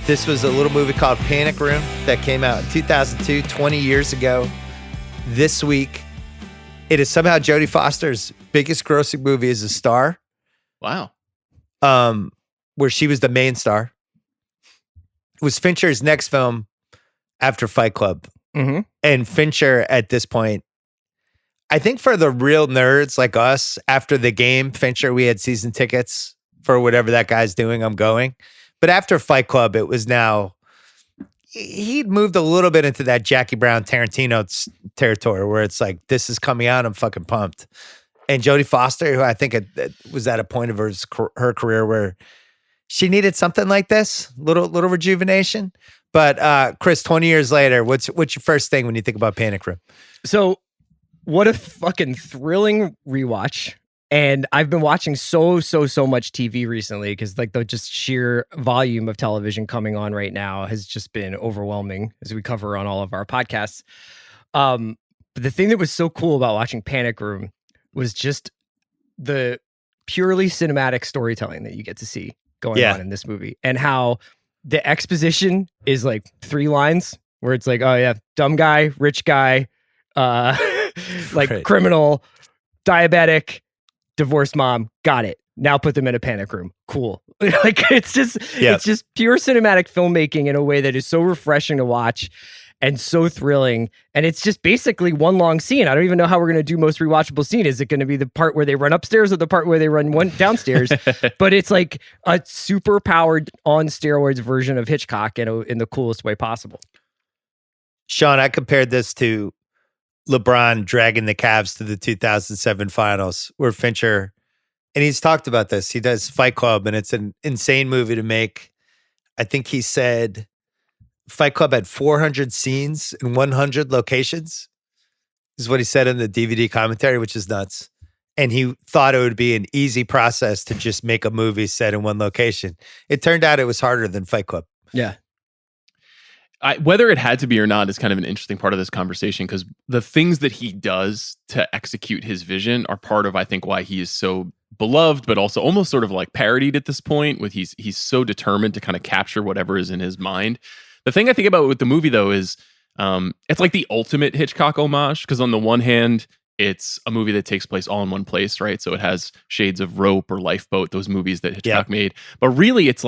This was a little movie called Panic Room that came out in 2002, 20 years ago. This week, it is somehow Jodie Foster's biggest grossing movie as a star. Wow. Where she was the main star. It was Fincher's next film after Fight Club. Mm-hmm. And Fincher, at this point, I think for the real nerds like us, after the game, Fincher, we had season tickets for whatever that guy's doing, I'm going. But after Fight Club, it was now, he'd moved a little bit into that Jackie Brown Tarantino territory where it's like, this is coming out, I'm fucking pumped. And Jodie Foster, who I think was at a point of her career where she needed something like this, little rejuvenation. But Chris, 20 years later, what's your first thing when you think about Panic Room? So, what a fucking thrilling rewatch. And I've been watching so much TV recently because like the just sheer volume of television coming on right now has just been overwhelming, as we cover on all of our podcasts. But the thing that was so cool about watching Panic Room was just the purely cinematic storytelling that you get to see going on in this movie, and how the exposition is like 3 lines where it's like, oh yeah, dumb guy, rich guy, like criminal, diabetic, divorced mom, got it. Now put them in a panic room. Cool. Like it's just pure cinematic filmmaking in a way that is so refreshing to watch and so thrilling. And it's just basically one long scene. I don't even know how we're going to do most rewatchable scene. Is it going to be the part where they run upstairs or the part where they run downstairs? But it's like a super powered on steroids version of Hitchcock in the coolest way possible. Sean, I compared this to LeBron dragging the Cavs to the 2007 finals where Fincher, and he's talked about this, he does Fight Club and it's an insane movie to make. I think he said Fight Club had 400 scenes in 100 locations, is what he said in the DVD commentary, which is nuts. And he thought it would be an easy process to just make a movie set in one location. It turned out it was harder than Fight Club. Yeah. Whether it had to be or not is kind of an interesting part of this conversation, because the things that he does to execute his vision are part of, I think, why he is so beloved, but also almost sort of like parodied at this point. With he's so determined to kind of capture whatever is in his mind. The thing I think about with the movie, though, is it's like the ultimate Hitchcock homage, because on the one hand, it's a movie that takes place all in one place, right? So it has shades of Rope or Lifeboat, those movies that Hitchcock made. But really, it's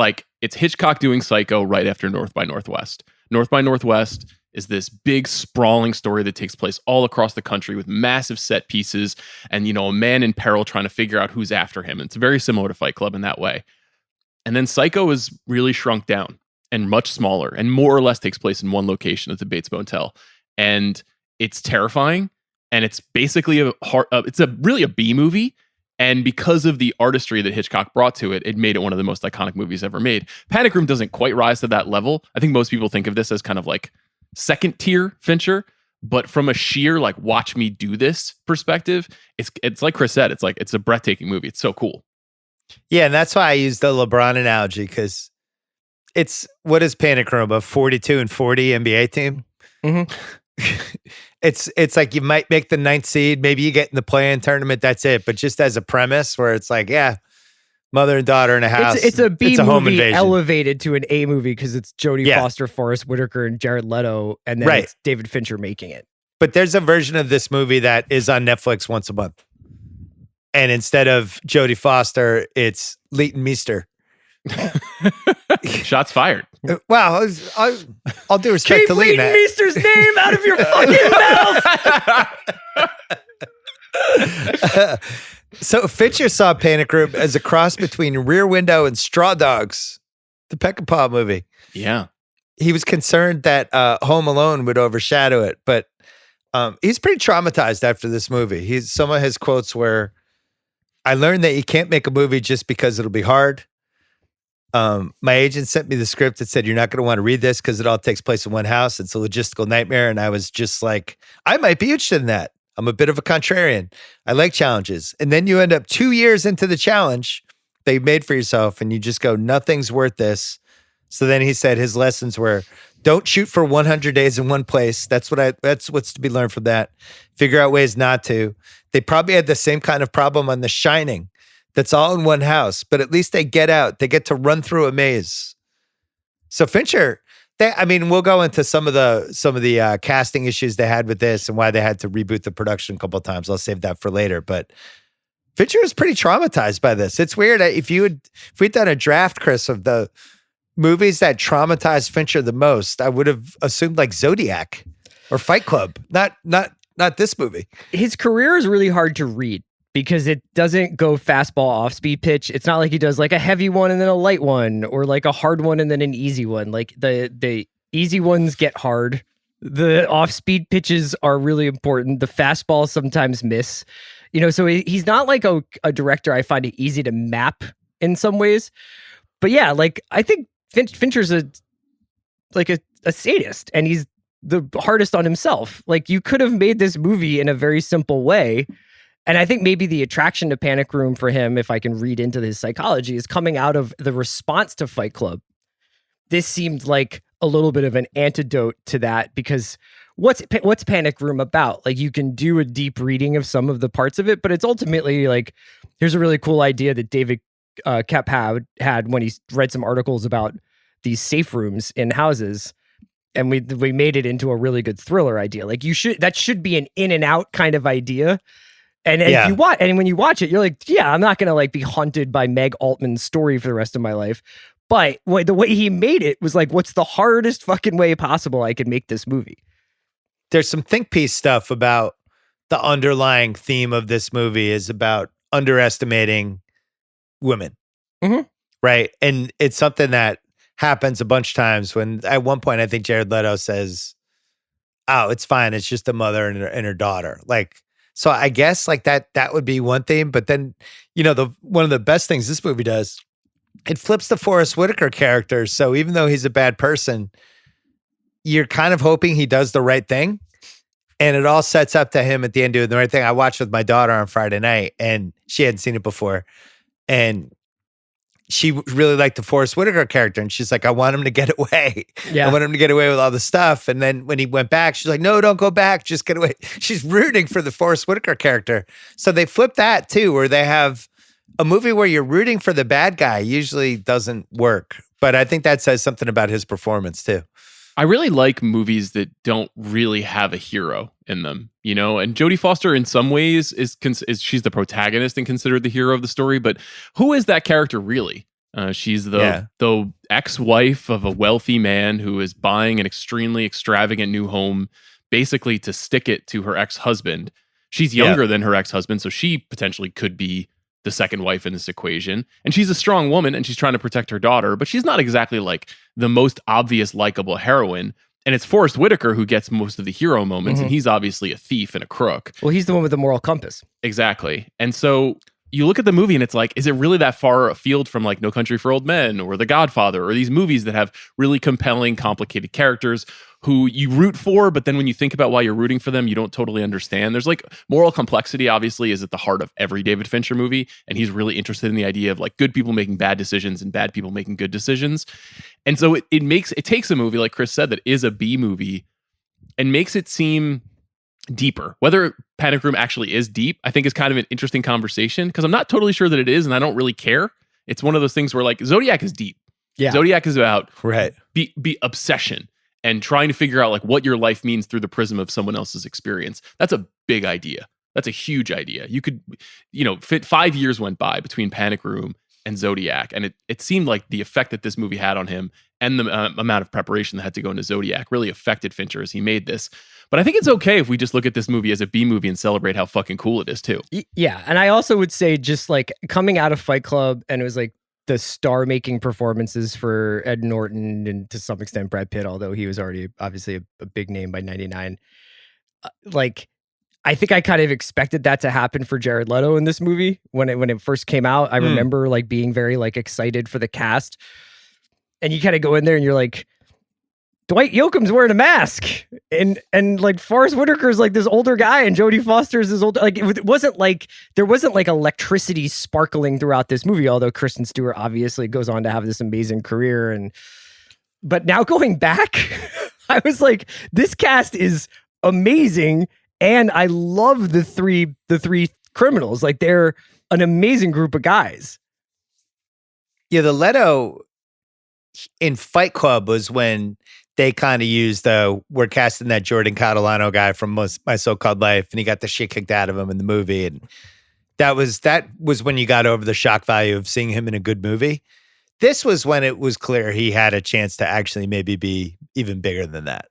Hitchcock doing Psycho right after North by Northwest. North by Northwest is this big sprawling story that takes place all across the country with massive set pieces and, a man in peril trying to figure out who's after him. And it's very similar to Fight Club in that way. And then Psycho is really shrunk down and much smaller and more or less takes place in one location at the Bates Motel. And it's terrifying. And it's basically really a B movie. And because of the artistry that Hitchcock brought to it, it made it one of the most iconic movies ever made. Panic Room doesn't quite rise to that level. I think most people think of this as kind of like second tier Fincher, but from a sheer like watch me do this perspective, it's like Chris said, it's a breathtaking movie. It's so cool. Yeah, and that's why I use the LeBron analogy, because it's, what is Panic Room, a 42 and 40 NBA team? Mm-hmm. It's like you might make the 9th seed, maybe you get in the play-in tournament, that's it. But just as a premise where it's like, yeah, mother and daughter in a house. It's a B home movie invasion. Elevated to an A movie because it's Jodie Foster, Forrest Whitaker, and Jared Leto, and then it's David Fincher making it. But there's a version of this movie that is on Netflix once a month. And instead of Jodie Foster, it's Leighton Meester. Shots fired. Wow, I'll do respect Keep to Leighton. Leighton Meester's name out of your fucking mouth. So Fincher saw Panic Room as a cross between Rear Window and Straw Dogs, the Peckinpah movie. Yeah. He was concerned that Home Alone would overshadow it, but he's pretty traumatized after this movie. Some of his quotes were, I learned that you can't make a movie just because it'll be hard. My agent sent me the script that said, you're not going to want to read this because it all takes place in one house. It's a logistical nightmare. And I was just like, I might be interested in that. I'm a bit of a contrarian. I like challenges. And then you end up 2 years into the challenge that you made for yourself and you just go, nothing's worth this. So then he said his lessons were, don't shoot for 100 days in one place. That's what's to be learned from that. Figure out ways not to. They probably had the same kind of problem on The Shining. That's all in one house, but at least they get out. They get to run through a maze. So Fincher, we'll go into some of the casting issues they had with this and why they had to reboot the production a couple of times. I'll save that for later. But Fincher is pretty traumatized by this. It's weird. If we'd done a draft, Chris, of the movies that traumatized Fincher the most, I would have assumed like Zodiac or Fight Club. Not this movie. His career is really hard to read because it doesn't go fastball off speed pitch. It's not like he does like a heavy one and then a light one, or like a hard one and then an easy one. Like the easy ones get hard. The off speed pitches are really important. The fastballs sometimes miss. So he's not like a director I find it easy to map in some ways. But yeah, like I think Fincher's a sadist, and he's the hardest on himself. Like, you could have made this movie in a very simple way. And I think maybe the attraction to Panic Room for him, if I can read into his psychology, is coming out of the response to Fight Club. This seemed like a little bit of an antidote to that, because what's Panic Room about? Like, you can do a deep reading of some of the parts of it, but it's ultimately like, here's a really cool idea that David Koepp had when he read some articles about these safe rooms in houses. And we made it into a really good thriller idea. Like, that should be an in and out kind of idea. And if you watch, and when you watch it, you're like, yeah, I'm not gonna like be haunted by Meg Altman's story for the rest of my life. But the way he made it was like, what's the hardest fucking way possible I could make this movie? There's some think piece stuff about the underlying theme of this movie is about underestimating women, right? And it's something that happens a bunch of times when at one point I think Jared Leto says, "Oh, it's fine. It's just a mother and her daughter." Like, so I guess like that would be one theme. But then, one of the best things this movie does, it flips the Forrest Whitaker character. So even though he's a bad person, you're kind of hoping he does the right thing. And it all sets up to him at the end doing the right thing. I watched with my daughter on Friday night, and she hadn't seen it before. And she really liked the Forrest Whitaker character. And she's like, I want him to get away. Yeah. I want him to get away with all the stuff. And then when he went back, she's like, no, don't go back. Just get away. She's rooting for the Forrest Whitaker character. So they flip that too, where they have a movie where you're rooting for the bad guy usually doesn't work. But I think that says something about his performance too. I really like movies that don't really have a hero in them, and Jodie Foster in some ways is she's the protagonist and considered the hero of the story, but who is that character really? She's the ex-wife of a wealthy man who is buying an extremely extravagant new home, basically to stick it to her ex-husband. She's younger than her ex-husband, so she potentially could be the second wife in this equation. And she's a strong woman, and she's trying to protect her daughter, but she's not exactly like the most obvious likable heroine. And it's Forrest Whitaker who gets most of the hero moments, and he's obviously a thief and a crook. Well, he's the one with the moral compass. Exactly. And so you look at the movie and it's like, is it really that far afield from like No Country for Old Men or The Godfather or these movies that have really compelling, complicated characters who you root for, but then when you think about why you're rooting for them, you don't totally understand. There's like moral complexity, obviously, is at the heart of every David Fincher movie. And he's really interested in the idea of like good people making bad decisions and bad people making good decisions. And so it takes a movie, like Chris said, that is a B movie and makes it seem deeper. Whether Panic Room actually is deep, I think is kind of an interesting conversation, because I'm not totally sure that it is, and I don't really care. It's one of those things where like Zodiac is deep. Yeah. Zodiac is about be obsession and trying to figure out like what your life means through the prism of someone else's experience. That's a big idea. That's a huge idea. You could, fit 5 years went by between Panic Room and Zodiac, and it seemed like the effect that this movie had on him and the amount of preparation that had to go into Zodiac really affected Fincher as he made this. But I think it's okay if we just look at this movie as a B movie and celebrate how fucking cool it is too. Yeah, and I also would say just like coming out of Fight Club, and it was like the star-making performances for Ed Norton and to some extent Brad Pitt, although he was already obviously a big name by 99. Like, I think I kind of expected that to happen for Jared Leto in this movie when it first came out. I remember like being very like excited for the cast, and you kind of go in there and you're like, Dwight Yoakam's wearing a mask, and like Forrest Whitaker's like this older guy, and Jodie Foster's this older. Like it wasn't like there wasn't like electricity sparkling throughout this movie. Although Kristen Stewart obviously goes on to have this amazing career, but now going back, I was like, this cast is amazing, and I love the three criminals. Like they're an amazing group of guys. Yeah, the Leto. in Fight Club was when they kind of used we're casting that Jordan Catalano guy from My So-Called Life, and he got the shit kicked out of him in the movie, and that was when you got over the shock value of seeing him in a good movie. This was when it was clear he had a chance to actually maybe be even bigger than that.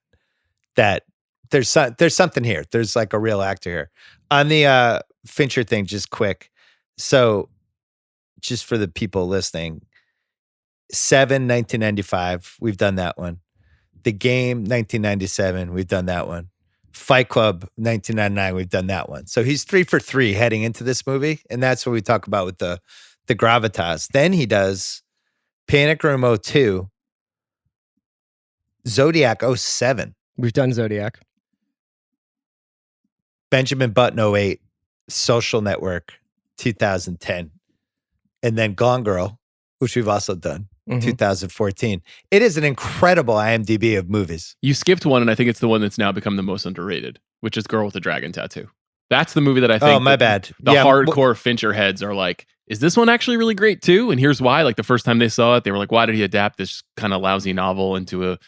That there's something here. There's like a real actor here. On the Fincher thing, just quick. So just for the people listening, 1995, we've done that one. The Game, 1997, we've done that one. Fight Club, 1999, we've done that one. So he's 3 for 3 heading into this movie, and that's what we talk about with the gravitas. Then he does Panic Room 02, Zodiac 07. We've done Zodiac. Benjamin Button 08, Social Network 2010, and then Gone Girl, which we've also done, 2014. It is an incredible IMDb of movies. You skipped one, and I think it's the one that's now become the most underrated, which is Girl with the Dragon Tattoo. That's the movie that I think. Oh, my bad. The hardcore Fincher heads are like, is this one actually really great too? And here's why. Like the first time they saw it, they were like, why did he adapt this kind of lousy novel into a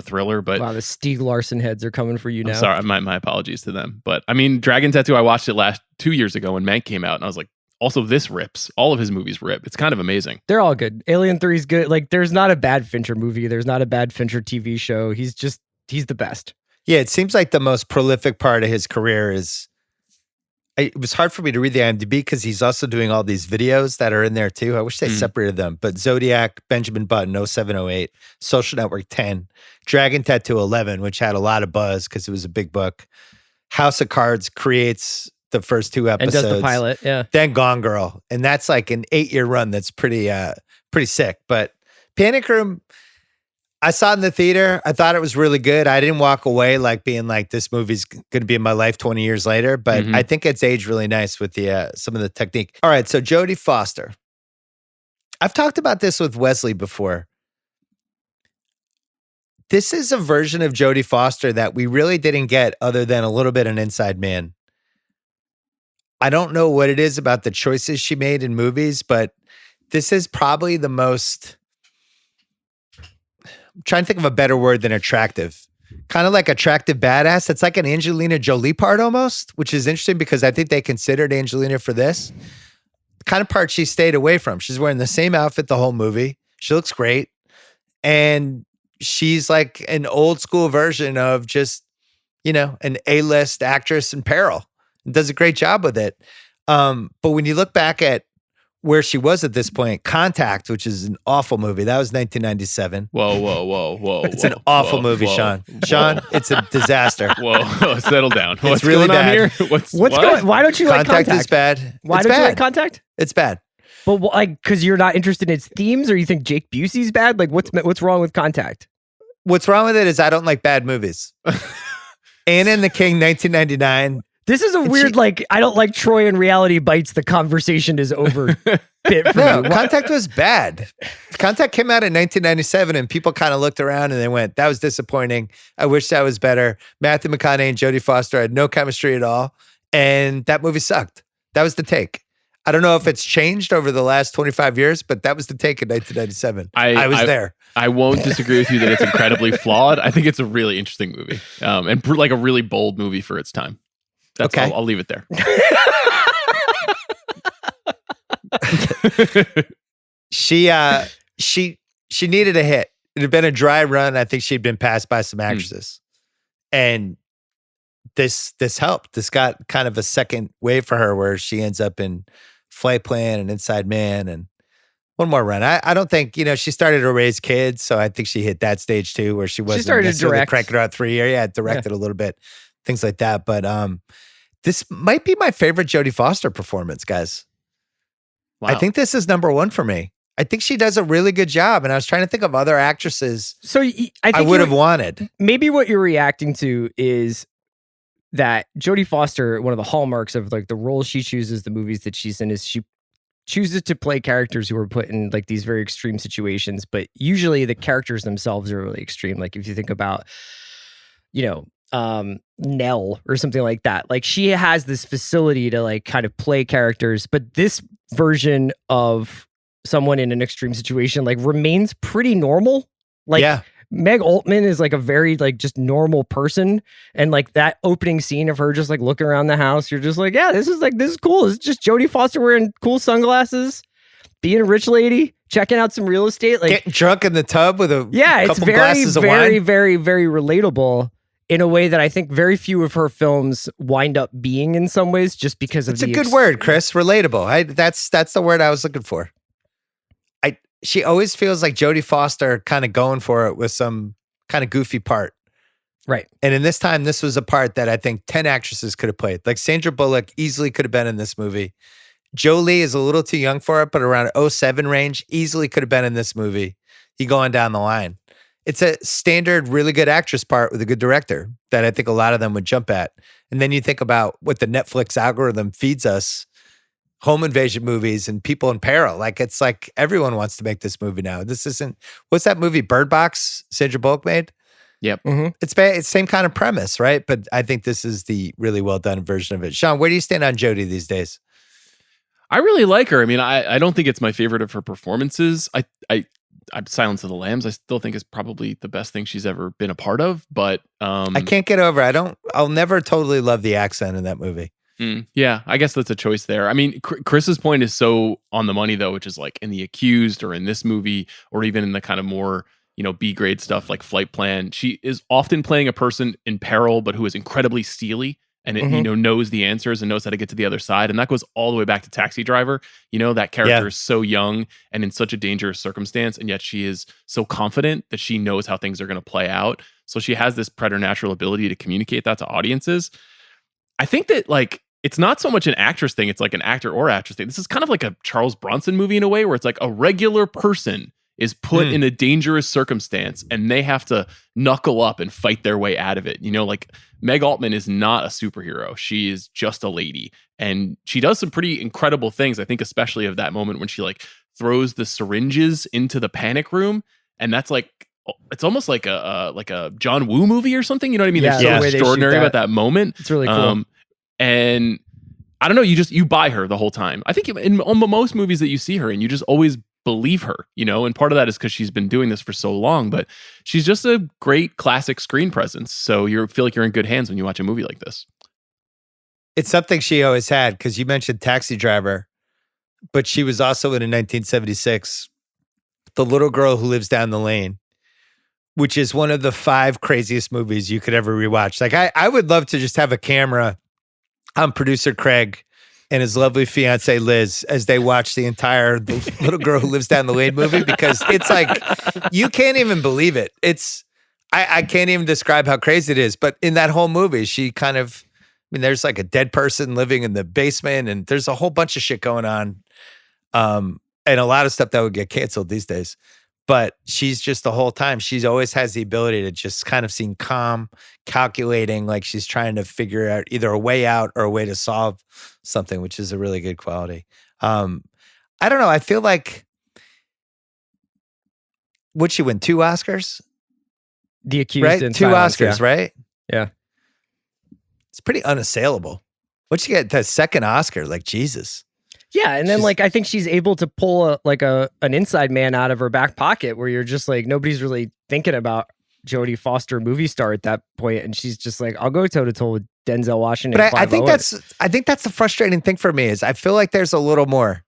thriller? But wow, the Stieg Larsson heads are coming for you now. I'm sorry, my apologies to them. But I mean, Dragon Tattoo, I watched it 2 years ago when Mank came out, and I was like, also this rips. All of his movies rip. It's kind of amazing. They're all good. Alien 3 is good. Like there's not a bad Fincher movie. There's not a bad Fincher TV show. He's the best. Yeah, it seems like the most prolific part of his career is. It was hard for me to read the IMDb because he's also doing all these videos that are in there too. I wish they separated them. But Zodiac, Benjamin Button, 0708, Social Network 10, Dragon Tattoo 11, which had a lot of buzz because it was a big book. House of Cards creates the first 2 episodes. And does the pilot, yeah. Then Gone Girl. And that's like an 8-year run that's pretty sick. But Panic Room, I saw it in the theater. I thought it was really good. I didn't walk away like being like, this movie's going to be in my life 20 years later, but I think it's aged really nice with the some of the technique. All right, so Jodie Foster. I've talked about this with Wesley before. This is a version of Jodie Foster that we really didn't get other than a little bit an Inside Man. I don't know what it is about the choices she made in movies, but this is probably the most... I'm trying to think of a better word than attractive. Kind of like attractive badass. It's like an Angelina Jolie part almost, which is interesting because I think they considered Angelina for this. The kind of part she stayed away from. She's wearing the same outfit the whole movie. She looks great. And she's like an old school version of just, an A-list actress in peril. And does a great job with it. But when you look back at where she was at this point, Contact, which is an awful movie. That was 1997. Whoa. It's an awful movie, Sean. Sean, it's a disaster. Whoa, settle down. What's really going bad. on here? What's going? Why don't you like Contact? Contact is bad. Why it's don't bad. you like Contact? It's bad. But like, because you're not interested in its themes, or you think Jake Busey's bad? Like, what's wrong with Contact? What's wrong with it is I don't like bad movies. Anna and the King, 1999. This is a weird, I don't like Troy and Reality Bites. The conversation is over bit for No, me. Contact was bad. Contact came out in 1997 and people kind of looked around and they went, that was disappointing. I wish that was better. Matthew McConaughey and Jodie Foster had no chemistry at all. And that movie sucked. That was the take. I don't know if it's changed over the last 25 years, but that was the take in 1997. I was there. I won't disagree with you that it's incredibly flawed. I think it's a really interesting movie and like a really bold movie for its time. That's okay. I'll leave it there. She needed a hit. It had been a dry run. I think she'd been passed by some actresses. And this helped. This got kind of a second wave for her where she ends up in Flight Plan and Inside Man and one more run. I don't think, she started to raise kids, so I think she hit that stage too where she wasn't started to direct. cranking her out 3 years. Yeah, directed a little bit, things like that. But this might be my favorite Jodie Foster performance, guys. Wow. I think this is number one for me. I think she does a really good job. And I was trying to think of other actresses I would have wanted. Maybe what you're reacting to is that Jodie Foster, one of the hallmarks of like the roles she chooses, the movies that she's in, is she chooses to play characters who are put in like these very extreme situations. But usually the characters themselves are really extreme. Like if you think about, Nell or something like that. Like she has this facility to like kind of play characters, but this version of someone in an extreme situation like remains pretty normal. Like Yeah. Meg Altman is like a very like just normal person, and like that opening scene of her just like looking around the house, you're just like, yeah, this is cool. This is just Jodie Foster wearing cool sunglasses, being a rich lady, checking out some real estate, like getting drunk in the tub with a it's couple very, glasses of very, wine. very, very relatable in a way that I think very few of her films wind up being in some ways, just because of It's a good word, Chris. Relatable. That's the word I was looking for. She always feels like Jodie Foster kind of going for it with some kind of goofy part. Right. And in this time, this was a part that I think 10 actresses could have played. Like Sandra Bullock easily could have been in this movie. Jolie is a little too young for it, but around 07 range, easily could have been in this movie. You go on down the line. It's a standard, really good actress part with a good director that I think a lot of them would jump at. And then you think about what the Netflix algorithm feeds us, home invasion movies and people in peril. Like, it's like everyone wants to make this movie now. This isn't, what's that movie, Bird Box, Sandra Bullock made? Yep. Mm-hmm. It's same kind of premise, right? But I think this is the really well done version of it. Sean, where do you stand on Jodie these days? I really like her. I mean, I don't think it's my favorite of her performances. I'm Silence of the Lambs. I still think is probably the best thing she's ever been a part of. But I can't get over. I'll never totally love the accent in that movie. Yeah, I guess that's a choice there. I mean, Chris's point is so on the money though, which is like in The Accused or in this movie, or even in the kind of more, B grade stuff like Flight Plan. She is often playing a person in peril, but who is incredibly steely and knows the answers and knows how to get to the other side. And that goes all the way back to Taxi Driver. That character is so young and in such a dangerous circumstance, and yet she is so confident that she knows how things are going to play out. So she has this preternatural ability to communicate that to audiences. I think that like it's not so much an actress thing, it's like an actor or actress thing. This is kind of like a Charles Bronson movie in a way where it's like a regular person is put in a dangerous circumstance and they have to knuckle up and fight their way out of it. Like Meg Altman is not a superhero. She is just a lady. And she does some pretty incredible things. I think especially of that moment when she like throws the syringes into the panic room. And that's like, it's almost like a John Woo movie or something. You know what I mean? Yeah, There's so extraordinary about that moment. It's really cool. And I don't know, you buy her the whole time. I think in most movies that you see her in, you just always believe her, and part of that is because she's been doing this for so long, but she's just a great classic screen presence. So you feel like you're in good hands when you watch a movie like this. It's something she always had, because you mentioned Taxi Driver, but she was also in 1976, The Little Girl Who Lives Down the Lane, which is one of the 5 craziest movies you could ever rewatch. Like I would love to just have a camera on producer Craig and his lovely fiance Liz as they watch the entire The Little Girl Who Lives Down the Lane movie, because it's like, you can't even believe it. I can't even describe how crazy it is. But in that whole movie, she kind of, there's like a dead person living in the basement and there's a whole bunch of shit going on. And a lot of stuff that would get canceled these days. But she's just the whole time, she's always has the ability to just kind of seem calm, calculating, like she's trying to figure out either a way out or a way to solve something, which is a really good quality. I don't know. I feel like, would she win 2 Oscars? The Accused, right? and 2 Silence, Oscars, right? Yeah. It's pretty unassailable. Once you get that second Oscar, like Jesus. Yeah, and then like I think she's able to pull an inside man out of her back pocket, where you're just like, nobody's really thinking about Jodie Foster movie star at that point, and she's just like, I'll go toe to toe with Denzel Washington. But I think that's the frustrating thing for me, is I feel like there's a little more.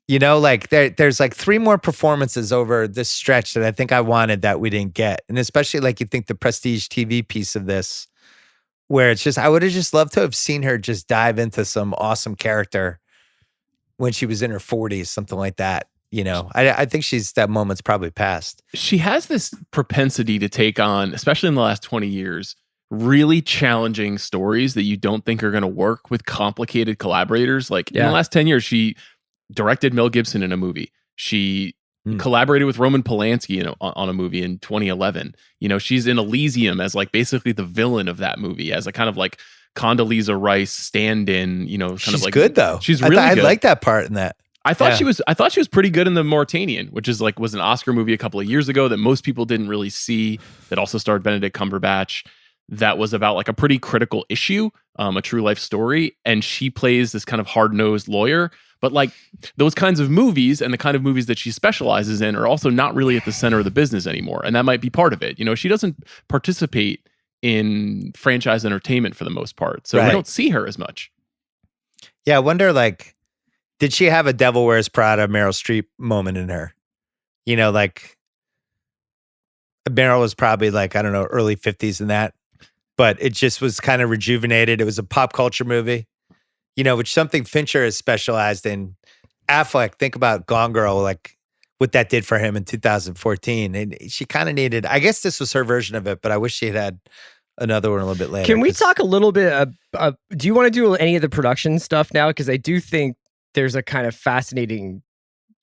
Like there's like 3 more performances over this stretch that I think I wanted that we didn't get, and especially like you think the Prestige TV piece of this, where it's just I would have just loved to have seen her just dive into some awesome character when she was in her 40s, something like that. I think that moment's probably past. She has this propensity to take on, especially in the last 20 years, really challenging stories that you don't think are going to work with complicated collaborators. Like in the last 10 years, she directed Mel Gibson in a movie. She collaborated with Roman Polanski on a movie in 2011. She's in Elysium as like basically the villain of that movie, as a kind of like Condoleezza Rice stand-in, She's like good though. She's really good. I like that part in that. I thought she was pretty good in The Mauritanian, which is was an Oscar movie a couple of years ago that most people didn't really see, that also starred Benedict Cumberbatch, that was about like a pretty critical issue, a true life story, and she plays this kind of hard-nosed lawyer, But like those kinds of movies and the kind of movies that she specializes in are also not really at the center of the business anymore. And that might be part of it. You know, she doesn't participate in franchise entertainment for the most part. So we don't see her as much. Yeah, I wonder, like, did she have a Devil Wears Prada Meryl Streep moment in her? You know, like, Meryl was probably like, I don't know, early 50s in that. But it just was kind of rejuvenated. It was a pop culture movie, you know, which something Fincher has specialized in. Affleck, think about Gone Girl, like what that did for him in 2014. And she kind of needed, I guess this was her version of it, but I wish she had another one a little bit later. Can we talk a little bit, do you want to do any of the production stuff now? Because I do think there's a kind of fascinating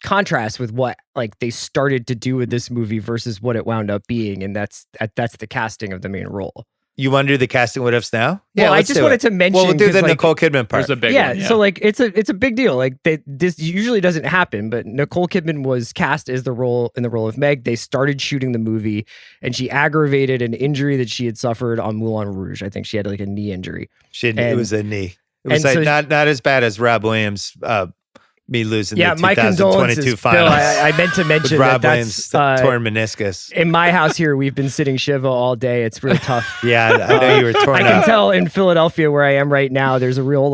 contrast with what like they started to do with this movie versus what it wound up being. And that's the casting of the main role. You want to do the casting what ifs now? Yeah, well, I just wanted to mention. Well, we'll do the Nicole Kidman part. There's a big one, so like it's a big deal. Like this usually doesn't happen, but Nicole Kidman was cast as the role of Meg. They started shooting the movie, and she aggravated an injury that she had suffered on Moulin Rouge. I think she had like a knee injury. It was a knee. It was like not as bad as Rob Williams. Me losing the 2022 finals. Bill, I meant to mention Rob Williams torn meniscus. In my house here, we've been sitting Shiva all day. It's real tough. Yeah, I know you were torn I can tell in Philadelphia where I am right now, there's a real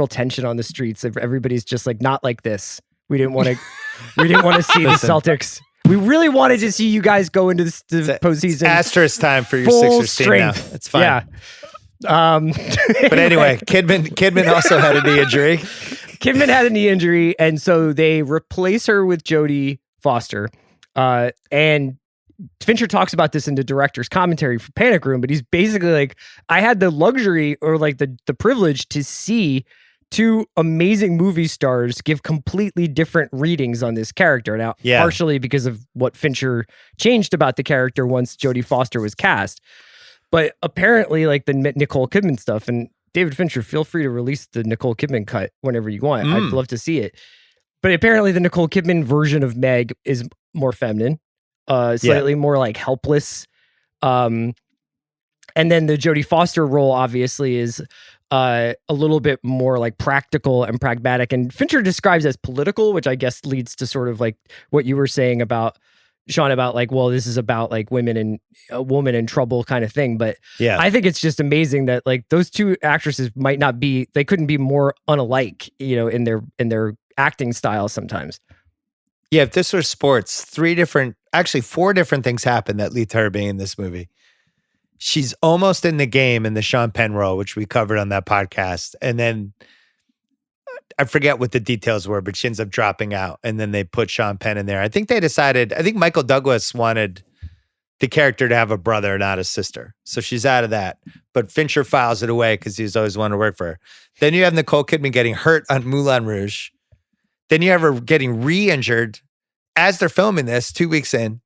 tension on the streets. Everybody's just like, not like this. We didn't want to see the Celtics. We really wanted to see you guys go into the postseason. Asterisk time for your Sixers team now. It's fine. Yeah. But anyway, Kidman also had a knee injury. Kidman had a knee injury, and so they replace her with Jodie Foster. And Fincher talks about this in the director's commentary for Panic Room, but he's basically like, I had the luxury or like the privilege to see two amazing movie stars give completely different readings on this character. Now, partially because of what Fincher changed about the character once Jodie Foster was cast. But apparently, like the Nicole Kidman stuff, and David Fincher, feel free to release the Nicole Kidman cut whenever you want. I'd love to see it. But apparently the Nicole Kidman version of Meg is more feminine, slightly more like helpless. And then the Jodie Foster role obviously is a little bit more like practical and pragmatic. And Fincher describes as political, which I guess leads to sort of like what you were saying about Sean, about like, well, this is about like women and a woman in trouble kind of thing. But I think it's just amazing that like those two actresses they couldn't be more unalike, you know, in their acting style sometimes. Yeah, if this were sports, 4 different things happen that lead to her being in this movie. She's almost in the game in the Sean Penn role, which we covered on that podcast. And then I forget what the details were, but she ends up dropping out, and then they put Sean Penn in there. I think Michael Douglas wanted the character to have a brother, not a sister. So she's out of that. But Fincher files it away because he's always wanted to work for her. Then you have Nicole Kidman getting hurt on Moulin Rouge. Then you have her getting re-injured as they're filming this 2 weeks in.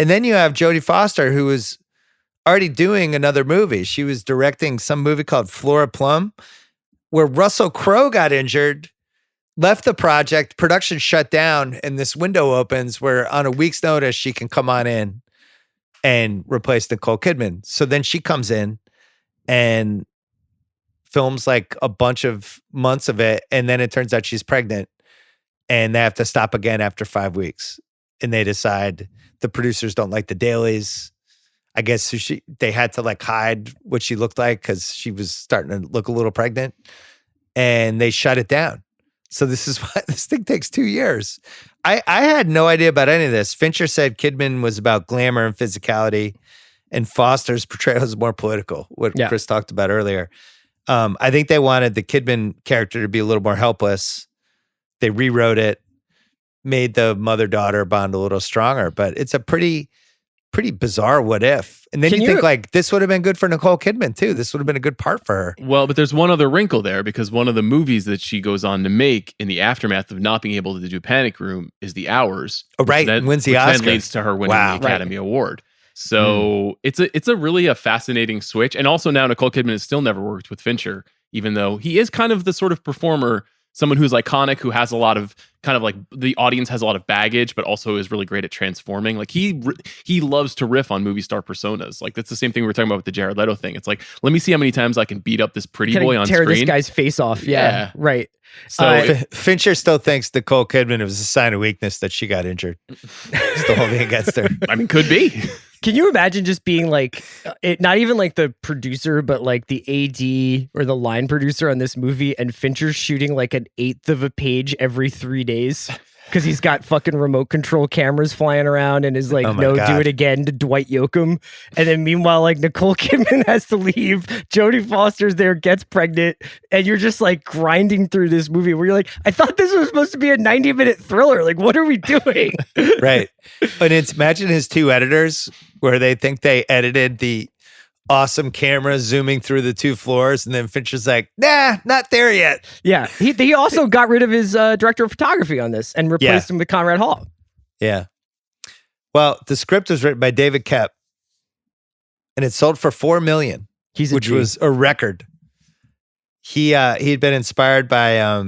And then you have Jodie Foster, who was already doing another movie. She was directing some movie called Flora Plum, where Russell Crowe got injured, left the project, production shut down, and this window opens where on a week's notice, she can come on in and replace Nicole Kidman. So then she comes in and films like a bunch of months of it, and then it turns out she's pregnant, and they have to stop again after 5 weeks. And they decide the producers don't like the dailies. I guess they had to like hide what she looked like because she was starting to look a little pregnant, and they shut it down. So this is why this thing takes 2 years. I had no idea about any of this. Fincher said Kidman was about glamour and physicality, and Foster's portrayal was more political, what Chris talked about earlier. I think they wanted the Kidman character to be a little more helpless. They rewrote it, made the mother-daughter bond a little stronger, but it's a pretty bizarre what if. And then you think like this would have been good for Nicole Kidman too. This would have been a good part for her. Well, but there's one other wrinkle there, because one of the movies that she goes on to make in the aftermath of not being able to do Panic Room is The Hours. Oh, right. And wins the Oscar. Then leads to her winning the Academy Award. So it's a really fascinating switch. And also now Nicole Kidman has still never worked with Fincher, even though he is kind of the sort of performer someone who's iconic, who has a lot of kind of like the audience has a lot of baggage, but also is really great at transforming. Like he loves to riff on movie star personas. Like that's the same thing we were talking about with the Jared Leto thing. It's like, let me see how many times I can beat up this pretty boy on tear screen. This guy's face off. Yeah. Right. So Fincher still thinks Nicole Kidman, it was a sign of weakness that she got injured. Still holding against her. I mean, could be. Can you imagine just being like, not even like the producer, but like the AD or the line producer on this movie, and Fincher shooting like an eighth of a page every 3 days? Because he's got fucking remote control cameras flying around and is like, no, God. do it again to Dwight Yoakam. And then meanwhile, like Nicole Kidman has to leave. Jodie Foster's there, gets pregnant. And you're just like grinding through this movie where you're like, I thought this was supposed to be a 90-minute thriller. Like, what are we doing? Right. And it's imagine his two editors where they think they edited the awesome camera zooming through the 2 floors, and then Fincher's like, nah, not there yet. Yeah. He also got rid of his director of photography on this and replaced him with Conrad Hall. Yeah. Well, the script was written by David Koepp, and it sold for $4 million, which was a record. He'd been inspired by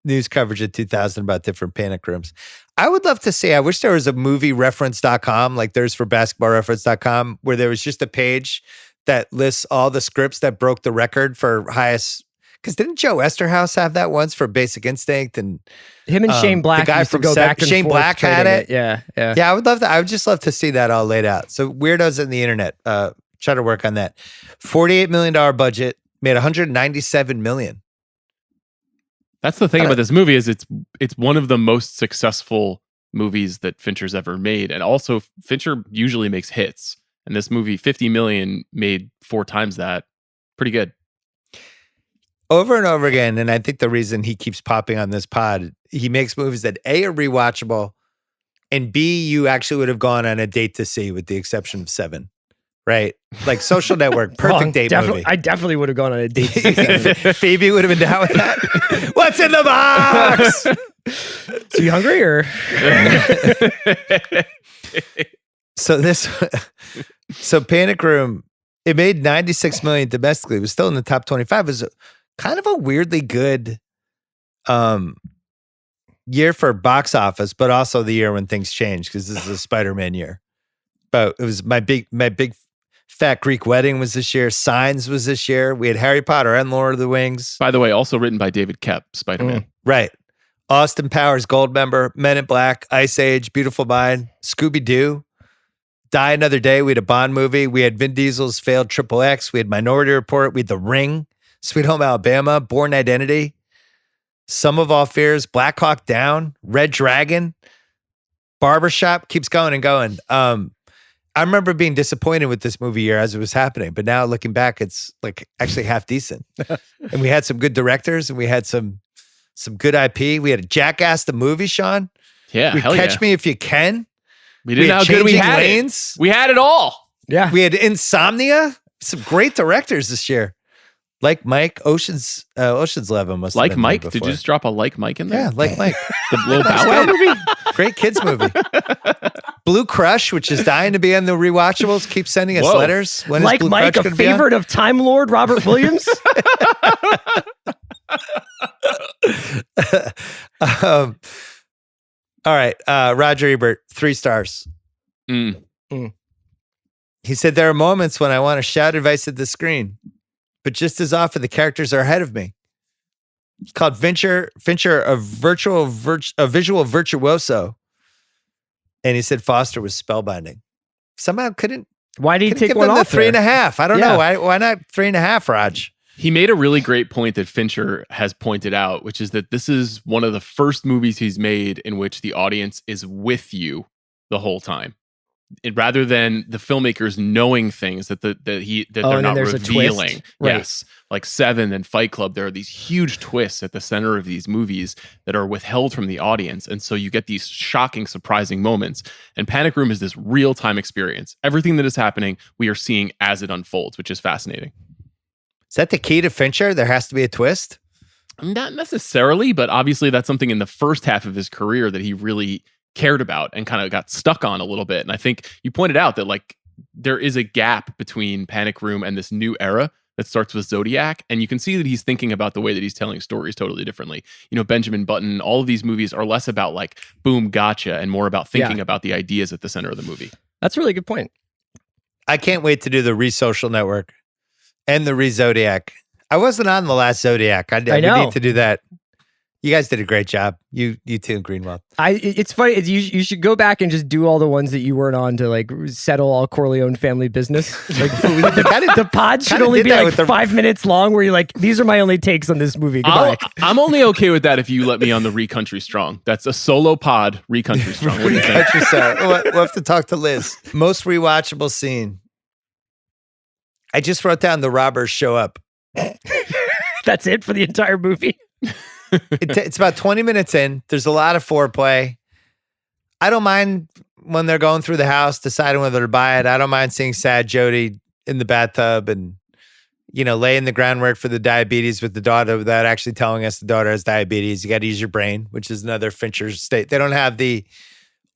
news coverage in 2000 about different panic rooms. I would love to see, I wish there was a moviereference.com like there's for basketballreference.com, where there was just a page that lists all the scripts that broke the record for highest. Because didn't Joe Esterhaus have that once for Basic Instinct? And him and Shane Black, the guy used from to go back and Shane forth Black had it. Yeah. I would love that. I would just love to see that all laid out. So weirdos in the internet, try to work on that. $48 million budget, made $197 million. That's the thing about this movie is it's one of the most successful movies that Fincher's ever made. And also Fincher usually makes hits. And this movie, 50 million, made 4 times that. Pretty good. Over and over again, and I think the reason he keeps popping on this pod, he makes movies that A, are rewatchable, and B, you actually would have gone on a date to see, with the exception of 7. Right? Like Social Network, perfect date movie. I definitely would have gone on a date to see. Phoebe would have been down with that. What's in the box? So you hungry or? So Panic Room, it made $96 million domestically. It was still in the top 25. It was kind of a weirdly good year for box office, but also the year when things changed, because this is a Spider-Man year. But it was my big Fat Greek Wedding was this year. Signs was this year. We had Harry Potter and Lord of the Rings. By the way, also written by David Koepp, Spider-Man. Right. Austin Powers, Goldmember, Men in Black, Ice Age, Beautiful Mind, Scooby-Doo, Die Another Day. We had a Bond movie. We had Vin Diesel's failed Triple X. We had Minority Report. We had The Ring, Sweet Home Alabama, Born Identity, Sum of All Fears, Black Hawk Down, Red Dragon, Barbershop. Keeps going and going. I remember being disappointed with this movie year as it was happening, but now looking back, it's like actually half decent. And we had some good directors, and we had some good IP. We had a Jackass the movie, Sean. Yeah, we Catch Me If You Can. We didn't know how good we had Lanes. We had it all. Yeah. We had Insomnia. Some great directors this year. Like Mike, Ocean's 11 must have Like been Mike? there Did before. you just drop a Like Mike in there? Yeah, Like Mike. The little Bow Wow movie? Great kids movie. Blue Crush, which is dying to be on the Rewatchables, keeps sending us letters. When Like is Blue Mike, Crush a gonna be on? favorite of Time Lord Robert Williams. All right. Roger Ebert, 3 stars. He said, there are moments when I want to shout advice at the screen, but just as often the characters are ahead of me. He called Fincher a visual virtuoso. And he said Foster was spellbinding. Somehow Why did he take give one them off the 3.5. I don't Yeah. know. Why not 3.5, Raj? He made a really great point that Fincher has pointed out, which is that this is one of the first movies he's made in which the audience is with you the whole time. Rather than the filmmakers knowing things that they're not revealing. Right. Yes. Like Seven and Fight Club, there are these huge twists at the center of these movies that are withheld from the audience. And so you get these shocking, surprising moments. And Panic Room is this real-time experience. Everything that is happening, we are seeing as it unfolds, which is fascinating. Is that the key to Fincher? There has to be a twist? Not necessarily, but obviously that's something in the first half of his career that he really cared about and kind of got stuck on a little bit. And I think you pointed out that like there is a gap between Panic Room and this new era that starts with Zodiac, and you can see that he's thinking about the way that he's telling stories totally differently. You know, Benjamin Button, all of these movies are less about like, boom, gotcha, and more about thinking about the ideas at the center of the movie. That's a really good point. I can't wait to do the Re-Social Network and the Re-Zodiac. I wasn't on the last Zodiac. I know. need to do that. You guys did a great job. You too, Greenwald. It's funny. You should go back and just do all the ones that you weren't on to like settle all Corleone family business. Like the pod should only be like 5 minutes long, where you're like, these are my only takes on this movie. Goodbye. I'm only okay with that if you let me on the Re-Country Strong. That's a solo pod, Re-Country Strong. What do you think? Country Strong. We'll have to talk to Liz. Most rewatchable scene. I just wrote down the robbers show up. That's it for the entire movie. It's about 20 minutes in. There's a lot of foreplay. I don't mind when they're going through the house, deciding whether to buy it. I don't mind seeing sad Jodie in the bathtub and, you know, laying the groundwork for the diabetes with the daughter without actually telling us the daughter has diabetes. You got to use your brain, which is another Fincher state. They don't have the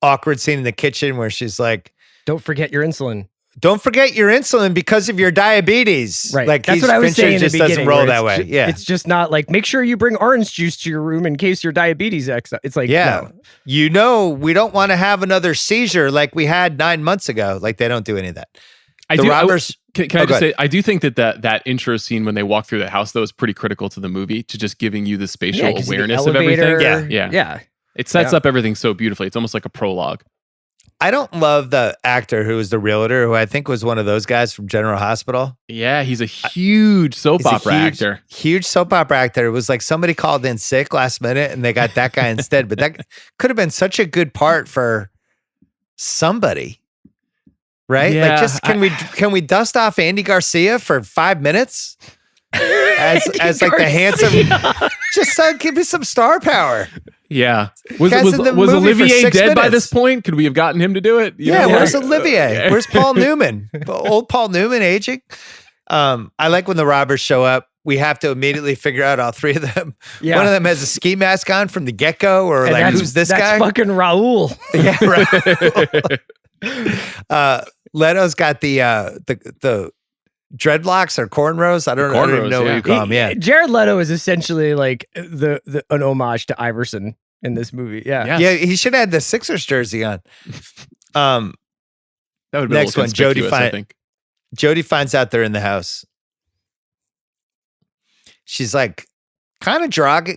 awkward scene in the kitchen where she's like, don't forget your insulin. Don't forget your insulin because of your diabetes. Right. Like, that's what I was saying in the beginning. Doesn't roll that way. Yeah. It's just not like, make sure you bring orange juice to your room in case your diabetes acts up. It's like, yeah. No. You know, we don't want to have another seizure like we had 9 months ago. Like, they don't do any of that. Can I just say, I do think that intro scene when they walk through the house, though, is pretty critical to the movie, to just giving you the spatial awareness of everything. Yeah. It sets up everything so beautifully. It's almost like a prologue. I don't love the actor who was the realtor, who I think was one of those guys from General Hospital. Yeah, he's a huge soap opera actor. Huge soap opera actor. It was like somebody called in sick last minute and they got that guy instead. But that could have been such a good part for somebody. Right? Yeah, like, just can we dust off Andy Garcia for 5 minutes? As like the handsome, just give me some star power. Yeah. Was Olivier dead by this point? Could we have gotten him to do it? Where's Olivier? Where's Paul Newman? Old Paul Newman aging? I like when the robbers show up. We have to immediately figure out all three of them. Yeah. One of them has a ski mask on from the get-go, or and like, who's this guy? That's fucking Raul. Yeah, right. Leto's got the dreadlocks or cornrows. I don't even know what you call them. Yeah, Jared Leto is essentially like an homage to Iverson in this movie. Yeah, yeah. He should have had the Sixers jersey on. That would be next one. Jodie finds out they're in the house. She's like kind of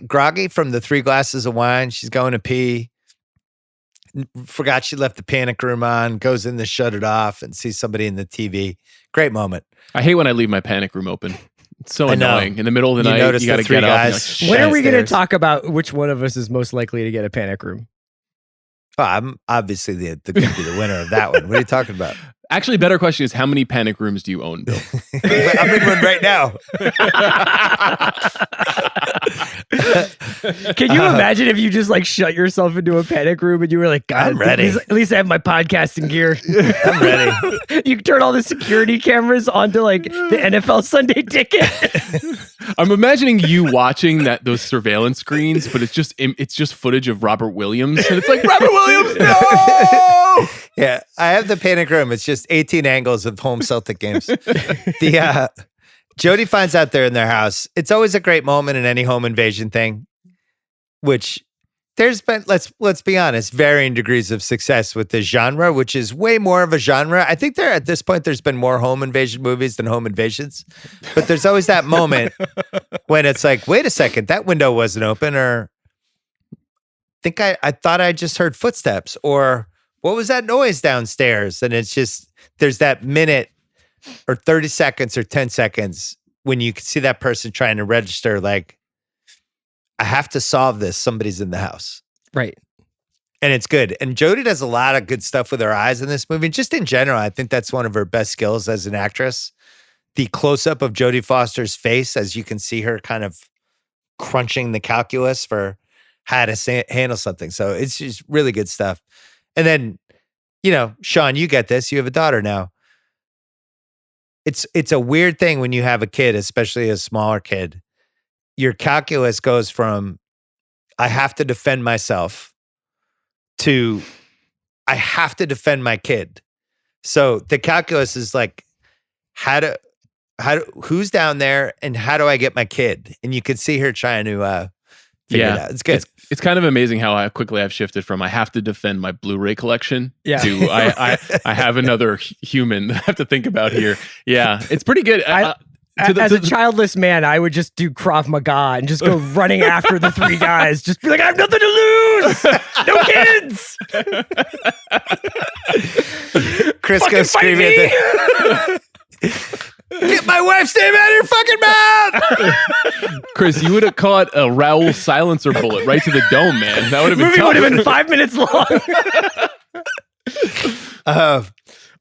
groggy from the 3 glasses of wine. She's going to pee. Forgot she left the panic room on, goes in to shut it off and sees somebody in the TV. Great moment. I hate when I leave my panic room open. It's so annoying. In the middle of the night, you got to get up. Like, when are we going to talk about which one of us is most likely to get a panic room? Well, I'm obviously going to be the winner of that one. What are you talking about? Actually, better question is, how many panic rooms do you own, Bill? I'm in one right now. Can you imagine if you just like shut yourself into a panic room and you were like, God, I'm ready. At least I have my podcasting gear. I'm ready. You turn all the security cameras onto like the NFL Sunday Ticket. I'm imagining you watching those surveillance screens, but it's just footage of Robert Williams, and it's like, Robert Williams, no! Yeah, I have the panic room. It's just 18 angles of home Celtic games. Jodie finds out they're in their house. It's always a great moment in any home invasion thing, which there's been, let's be honest, varying degrees of success with this genre, which is way more of a genre. I think at this point, there's been more home invasion movies than home invasions, but there's always that moment when it's like, wait a second, that window wasn't open, or I thought I just heard footsteps, or what was that noise downstairs? And it's just, there's that minute or 30 seconds or 10 seconds when you can see that person trying to register, like, I have to solve this. Somebody's in the house. Right. And it's good. And Jodie does a lot of good stuff with her eyes in this movie. Just in general, I think that's one of her best skills as an actress. The close-up of Jodie Foster's face, as you can see her kind of crunching the calculus for how to handle something. So it's just really good stuff. And then, Sean, you get this. You have a daughter now. It's a weird thing when you have a kid, especially a smaller kid. Your calculus goes from, I have to defend myself, to, I have to defend my kid. So the calculus is like, who's down there and how do I get my kid? And you could see her trying to figure it out. It's good. It's kind of amazing how quickly I've shifted from I have to defend my Blu-ray collection to I have another human that I have to think about here. Yeah, it's pretty good. As a childless man, I would just do Krav Maga and just go running after the three guys. Just be like, I have nothing to lose. No kids. Chris goes screaming at get my wife's name out of your fucking mouth. Chris, you would have caught a Raoul silencer bullet right to the dome, man. That would have been movie tough. would have been 5 minutes long.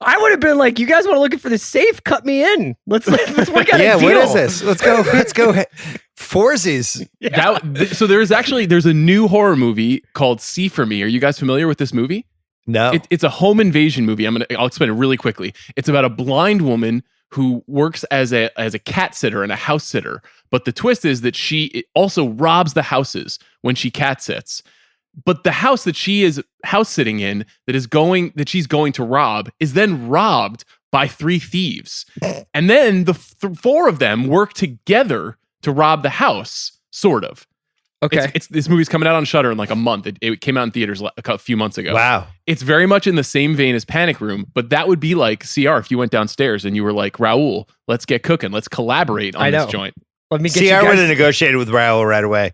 I would have been like, you guys want to look for the safe? Cut me in. Let's work out a deal. What is this? Let's go. Forsies. Yeah. So there's a new horror movie called See For Me. Are you guys familiar with this movie? No. It's a home invasion movie. I'll explain it really quickly. It's about a blind woman who works as a cat sitter and a house sitter. But the twist is that she also robs the houses when she cat sits. But the house that she is house sitting in that she's going to rob is then robbed by 3 thieves. And then the 4 of them work together to rob the house, sort of. Okay. This movie's coming out on Shudder in like a month. It came out in theaters a few months ago. Wow. It's very much in the same vein as Panic Room, but that would be like CR if you went downstairs and you were like, Raoul, let's get cooking. Let's collaborate on this joint. Let me get See, you I guys- would have negotiated with Raoul right away.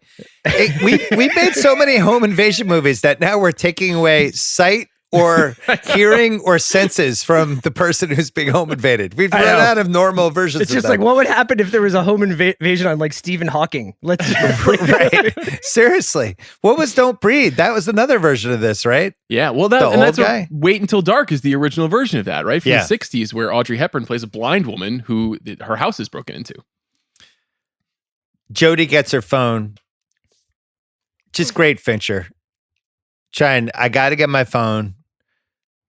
We made so many home invasion movies that now we're taking away sight or hearing or senses from the person who's being home invaded. We've run out of normal versions. It's just of like, what would happen if there was a home invasion on like Stephen Hawking? Let's right. Seriously, what was Don't Breathe? That was another version of this, right? Yeah, well, Wait Until Dark is the original version of that, right? From the 60s, where Audrey Hepburn plays a blind woman who her house is broken into. Jodie gets her phone. Just great, Fincher. I got to get my phone.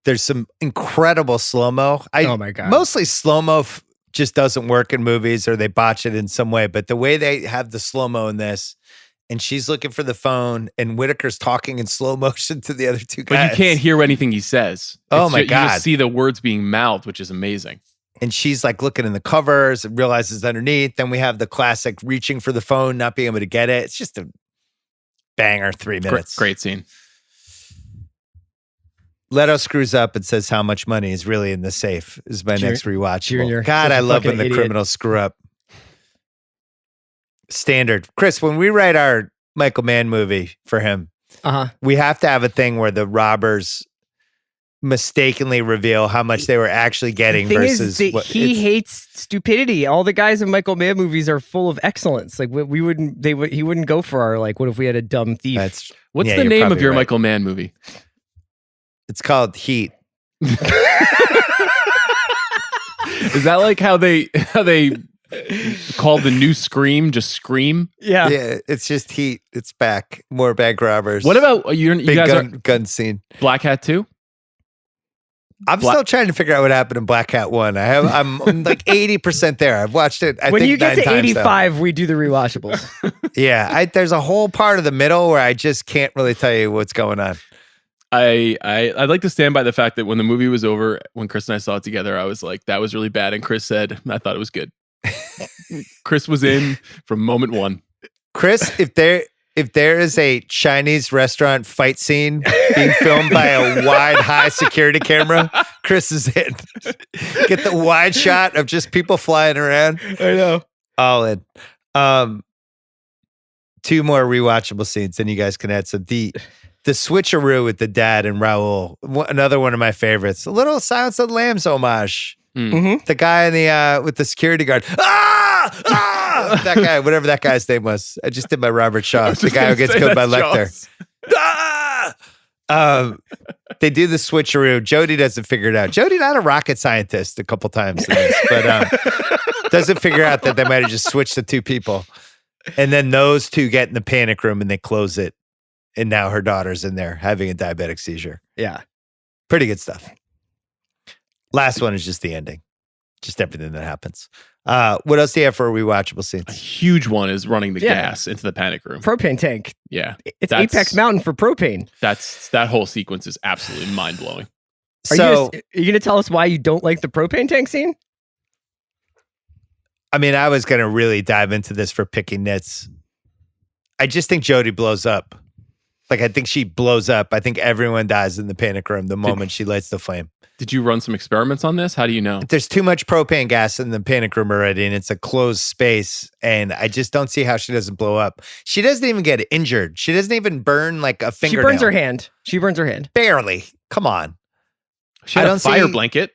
There's some incredible slow-mo. Oh my God. Mostly slow-mo just doesn't work in movies or they botch it in some way. But the way they have the slow-mo in this, and she's looking for the phone and Whitaker's talking in slow motion to the other 2 guys. But you can't hear anything he says. Oh my God. You just see the words being mouthed, which is amazing. And she's like looking in the covers and realizes underneath. Then we have the classic reaching for the phone, not being able to get it. It's just a banger 3 minutes. Great scene. Leto screws up and says how much money is really in the safe is my next rewatchable. Junior, God, I love when the criminals screw up. Standard. Chris, when we write our Michael Mann movie for him, we have to have a thing where the robbers mistakenly reveal how much they were actually getting versus what he hates stupidity. All the guys in Michael Mann movies are full of excellence. Like he wouldn't go for our like, what if we had a dumb thief? What's the name of your Michael Mann movie? It's called Heat. Is that like how they called the new Scream just Scream? Yeah. Yeah, it's just Heat. It's back. More bank robbers. What about you guys gun scene. Black Hat 2? I'm still trying to figure out what happened in Black Hat 1. I'm like 80% there. I've watched it. When you get to 85, we do the rewatchables. Yeah, there's a whole part of the middle where I just can't really tell you what's going on. I'd like to stand by the fact that when the movie was over, when Chris and I saw it together, I was like, that was really bad. And Chris said, I thought it was good. Chris was in from moment one. Chris, if there is a Chinese restaurant fight scene being filmed by a wide, high security camera, Chris is in. Get the wide shot of just people flying around. I know. All in. 2 more rewatchable scenes, then you guys can add some. The switcheroo with the dad and Raoul, another one of my favorites. A little Silence of the Lambs homage. Mm-hmm. The guy in the with the security guard. That guy, whatever that guy's name was. I just did my Robert Shaw. The guy who gets killed by Lecter. They do the switcheroo. Jodie doesn't figure it out. Jodie, not a rocket scientist, a couple times in this, but doesn't figure out that they might have just switched the 2 people. And then those 2 get in the panic room and they close it. And now her daughter's in there having a diabetic seizure. Yeah. Pretty good stuff. Last one is just the ending. Just everything that happens. What else do you have for rewatchable scenes? A huge one is running the gas into the panic room. Propane tank. Yeah. It's Apex Mountain for propane. That whole sequence is absolutely mind-blowing. Are you going to tell us why you don't like the propane tank scene? I mean, I was going to really dive into this for picking nits. I just think Jodie blows up. Like, I think she blows up. I think everyone dies in the panic room the moment she lights the flame. Did you run some experiments on this? How do you know? There's too much propane gas in the panic room already, and it's a closed space, and I just don't see how she doesn't blow up. She doesn't even get injured. She doesn't even burn like a fingernail. She burns her hand. Barely. Come on. She had a fire blanket.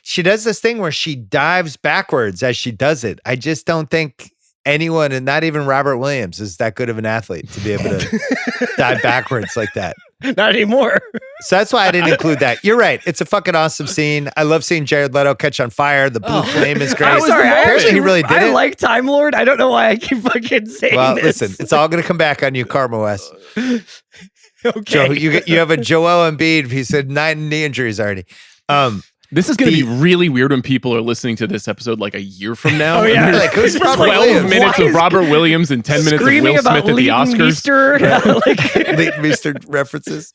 She does this thing where she dives backwards as she does it. I just don't think anyone, and not even Robert Williams, is that good of an athlete to be able to dive backwards like that. Not anymore. So that's why I didn't include that. You're right. It's a fucking awesome scene. I love seeing Jared Leto catch on fire. The blue flame is great. I'm sorry. Apparently he really did it. I like Time Lord. I don't know why I keep fucking saying this. Listen, it's all going to come back on you, Karma West. Okay. Joe, you have a Joel Embiid. He said 9 knee injuries already. This is going to be really weird when people are listening to this eepisode like a year from now. Oh, yeah. Like, who's Robert 12 Williams? minutes of Robert Williams and 10 minutes of Will Smith at the Oscars. Leighton Meester references.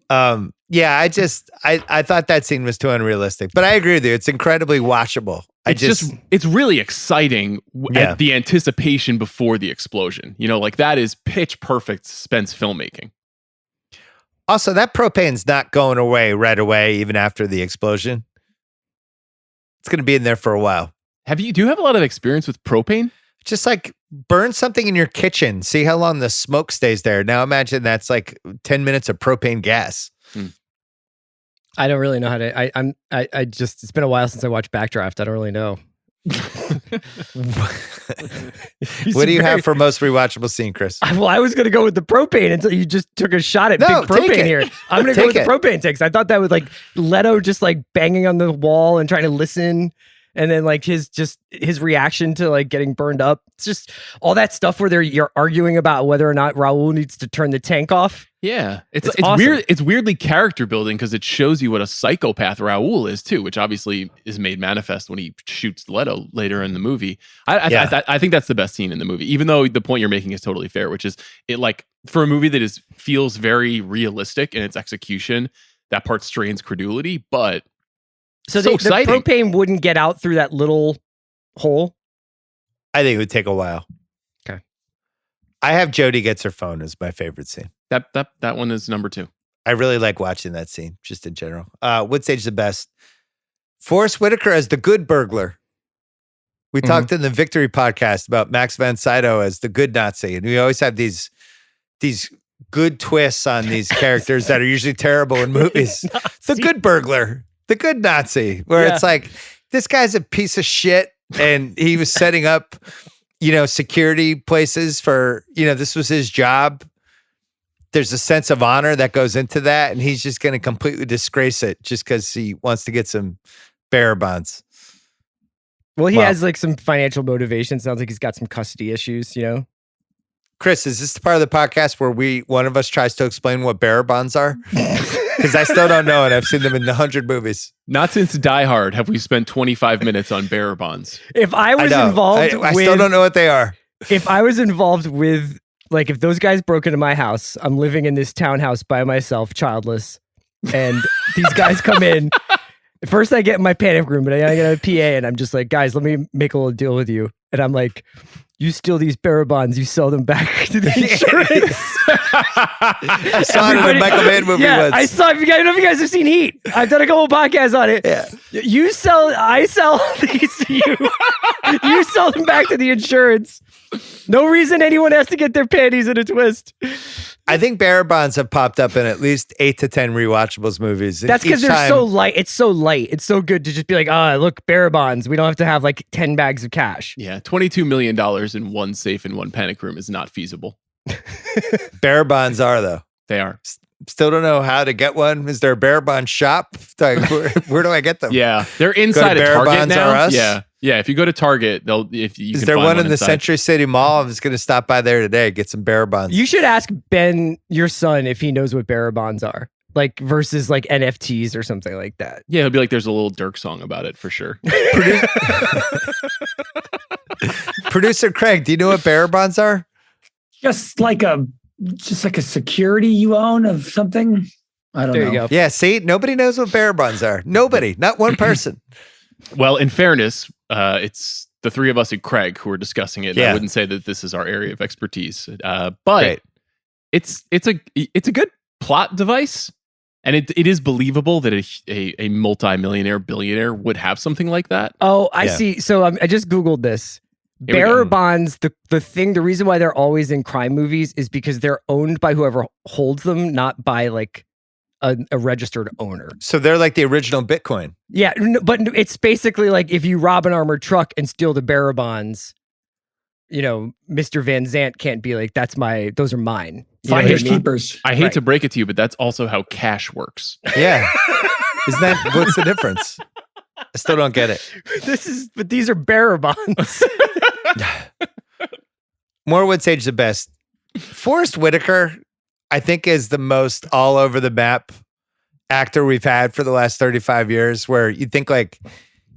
Yeah, I thought that scene was too unrealistic, but I agree with you. It's incredibly watchable. It's really exciting at the anticipation before the explosion. You know, like that is pitch perfect suspense filmmaking. Also, that propane's not going away right away, even after the explosion. It's going to be in there for a while. Do you have a lot of experience with propane? Just like burn something in your kitchen. See how long the smoke stays there. Now imagine that's like 10 minutes of propane gas. I don't really know how to. I just. It's been a while since I watched Backdraft. I don't really know. What do you have for most rewatchable scene, Chris? Well, I was going to go with the propane until you just took a shot at big propane here. I'm going to go with the propane takes. I thought that was like Leto just like banging on the wall and trying to listen. And then like his reaction to like getting burned up. It's just all that stuff where you're arguing about whether or not Raul needs to turn the tank off. Yeah. It's awesome. weird. It's weirdly character building because it shows you what a psychopath Raul is too, which obviously is made manifest when he shoots Leto later in the movie. I think that's the best scene in the movie, even though the point you're making is totally fair, which is it like for a movie that feels very realistic in its execution, that part strains credulity, but So the propane wouldn't get out through that little hole? I think it would take a while. Okay. I have Jodie gets her phone as my favorite scene. That one is number 2. I really like watching that scene, just in general. What stage is the best? Forrest Whitaker as the good burglar. We talked in the Victory podcast about Max von Sydow as the good Nazi, and we always have these good twists on these characters that are usually terrible in movies. The good burglar. The good Nazi, where it's like, this guy's a piece of shit and he was setting up, security places for, this was his job. There's a sense of honor that goes into that, and he's just going to completely disgrace it just because he wants to get some bearer bonds. Well, he has like some financial motivation. Sounds like he's got some custody issues, Chris, is this the part of the podcast where one of us tries to explain what bearer bonds are? Because I still don't know, and I've seen them in 100 movies. Not since Die Hard have we spent 25 minutes on bearer bonds. If I was involved I still don't know what they are. If I was involved with, like, if those guys broke into my house, I'm living in this townhouse by myself, childless, and these guys come in. First, I get in my panic room, but I get a PA, and I'm just like, guys, let me make a little deal with you. And I'm like, you steal these bearer bonds, you sell them back to the insurance. I saw it in the Michael Mann movie once. I saw it. I don't know if you guys have seen Heat. I've done a couple podcasts on it. Yeah. I sell these to you. You sell them back to the insurance. No reason anyone has to get their panties in a twist. I think bearer bonds have popped up in at least 8 to 10 Rewatchables movies. That's because they're so light. It's so light. It's so good to just be like, look, bearer bonds. We don't have to have like 10 bags of cash. Yeah, $22 million in one safe in one panic room is not feasible. Bearer bonds are, though. They are. Still don't know how to get one. Is there a bearer bond shop? Where do I get them? Yeah, they're inside a Target now. Are us? Yeah. If you go to Target, Is there one in the Century City Mall? I'm just going to stop by there today, get some bearer bonds. You should ask Ben, your son, if he knows what bearer bonds are, like versus like NFTs or something like that. Yeah, he'll be like, there's a little Dirk song about it for sure. Producer Craig, do you know what bearer bonds are? Just like a security you own of something. I don't know. There you go. Yeah, see, nobody knows what bearer bonds are. Nobody, not one person. Well, in fairness, it's the three of us and Craig who are discussing it. Yeah. I wouldn't say that this is our area of expertise, but Great. it's a good plot device, and it is believable that a multi-millionaire billionaire would have something like that. Oh, I Yeah. see. So I just Googled this. Here we Bearer go. bonds, the reason why they're always in crime movies is because they're owned by whoever holds them, not by like a registered owner. So they're like the original Bitcoin. Yeah, but it's basically like if you rob an armored truck and steal the bearer bonds, you know, Mr. Van Zant can't be like, those are mine. You know what I Finders mean? keepers. I hate Right. to break it to you, but that's also how cash works. Yeah. Isn't that what's the difference? I still don't get it. But these are bearer bonds. More would say the best. Forrest Whitaker, I think, is the most all over the map actor we've had for the last 35 years, where you think like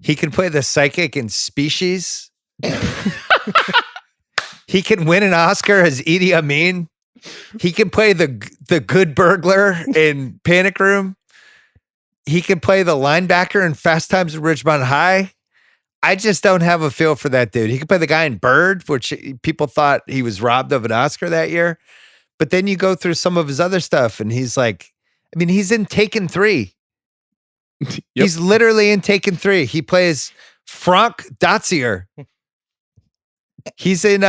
he can play the psychic in Species. He can win an Oscar as Edie Amin. He can play the good burglar in Panic Room. He can play the linebacker in Fast Times at Ridgemont High. I just don't have a feel for that dude. He could play the guy in Bird, which people thought he was robbed of an Oscar that year. But then you go through some of his other stuff, and he's like, I mean, he's in Taken 3. Yep. He's literally in Taken 3. He plays Frank Dotzier. He's in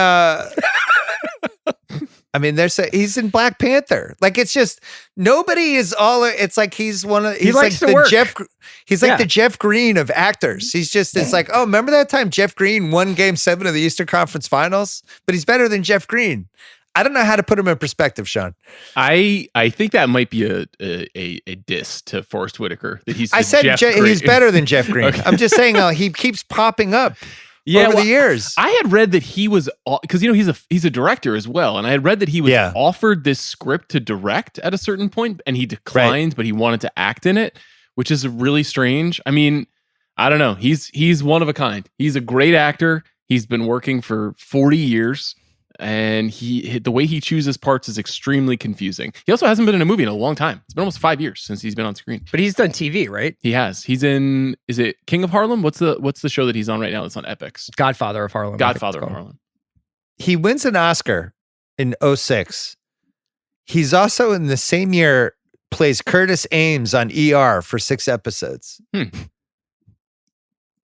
I mean, he's in Black Panther. Like, it's just nobody is all. It's like he's one of. He's likes like to work. He's like Yeah. the Jeff Green of actors. He's just. It's like, oh, remember that time Jeff Green won Game 7 of the Eastern Conference Finals? But he's better than Jeff Green. I don't know how to put him in perspective, Sean. I think that might be a diss to Forrest Whitaker that he's. I said Jeff he's Green. better than Jeff Green. Okay. I'm just saying he keeps popping up over well, the years. I had read that he was, because he's a director as well, and I had read that he was Yeah. offered this script to direct at a certain point, and he declined, but he wanted to act in it, which is really strange. I mean, I don't know. He's one of a kind. He's a great actor. He's been working for 40 years, and the way he chooses parts is extremely confusing. He also hasn't been in a movie in a long time. It's been almost 5 years since he's been on screen. But he's done TV, right? He has. He's in. Is it King of Harlem? What's the show that he's on right now? That's on Epix. Godfather of Harlem. I think Godfather it's of called. Harlem. He wins an Oscar in 2006. He's also in the same year plays Curtis Ames on ER for 6 episodes.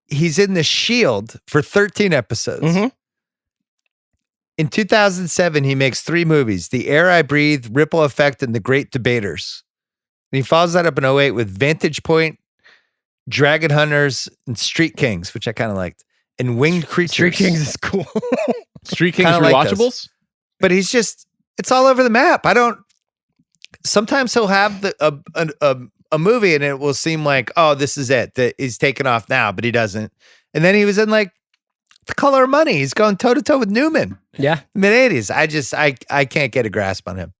He's in The Shield for 13 episodes. Mhm. In 2007, he makes 3 movies: The Air I Breathe, Ripple Effect, and The Great Debaters. And he follows that up in 2008 with Vantage Point, Dragon Hunters, and Street Kings, which I kind of liked, and Winged Creatures. Street Kings is cool. Street Kings Kinda like those. Rewatchables? But he's just, it's all over the map. Sometimes he'll have a movie and it will seem like, oh, this is it, that he's taking off now, but he doesn't. And then he was in like The Color of Money. He's going toe to toe with Newman. Yeah. Mid-80s. I can't get a grasp on him.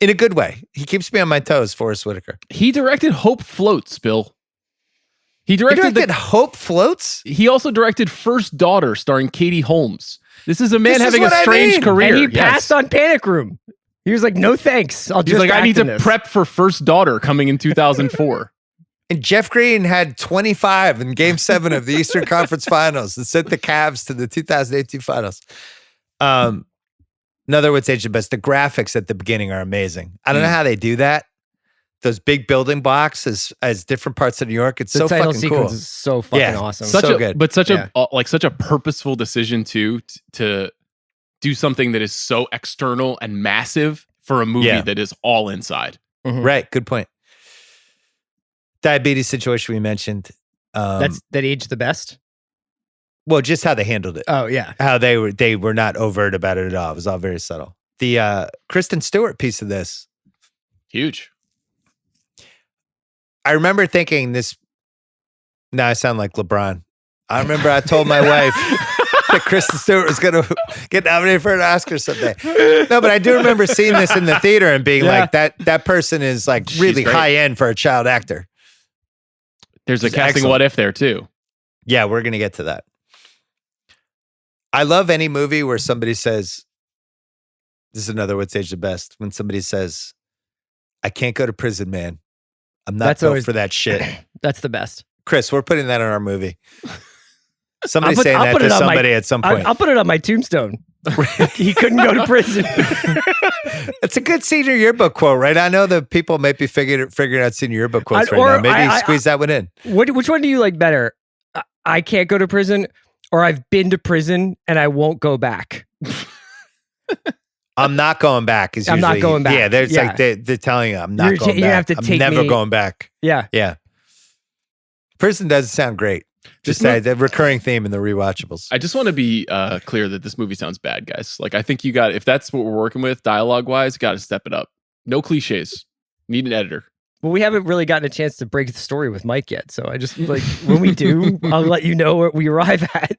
In a good way. He keeps me on my toes, Forrest Whitaker. He directed Hope Floats, Bill. He He directed, directed Hope Floats? He also directed First Daughter, starring Katie Holmes. This is a man This is having a what I strange mean. career. And he Yes. passed on Panic Room. He was like, no thanks. I'll He's just like, I act need in to this. prep for First Daughter coming in 2004. And Jeff Green had 25 in Game 7 of the Eastern Conference Finals and sent the Cavs to the 2018 Finals. Another would say the best. The graphics at the beginning are amazing. I don't know how they do that. Those big building blocks as different parts of New York. It's The so title fucking sequence cool. is so fucking Yeah. awesome. So good. But such Yeah. such a purposeful decision too to do something that is so external and massive for a movie Yeah. that is all inside. Right. Good point. Diabetes situation we mentioned. That aged the best. Well, just how they handled it. Oh yeah. How they were not overt about it at all. It was all very subtle. The Kristen Stewart piece of this. Huge. I remember thinking this. Now I sound like LeBron. I remember I told my wife that Kristen Stewart was going to get nominated for an Oscar someday. No, but I do remember seeing this in the theater and being Yeah. like, that person is like really great. high end for a child actor. There's a She's casting excellent. what if there too. Yeah, we're going to get to that. I love any movie where somebody says, this is another what's age the best, when somebody says, I can't go to prison, man. I'm not That's built always- for that shit. That's the best. Chris, we're putting that in our movie. Somebody's saying that to somebody at some point. I'll put it on my tombstone. He couldn't go to prison. It's a good senior yearbook quote, right? I know that people might be figuring out senior yearbook quotes right now. Maybe squeeze that one in. Which one do you like better? I can't go to prison, or I've been to prison and I won't go back. I'm not going back. I'm not going back. Yeah, like they're telling you, I'm not going back. You have to I'm never going back. Yeah. Yeah. Prison doesn't sound great. Just the recurring theme in the rewatchables. I just want to be clear that this movie sounds bad, guys. Like, I think if that's what we're working with dialogue wise, got to step it up. No cliches. Need an editor. Well, we haven't really gotten a chance to break the story with Mike yet. So I just like, when we do, I'll let you know where we arrive at.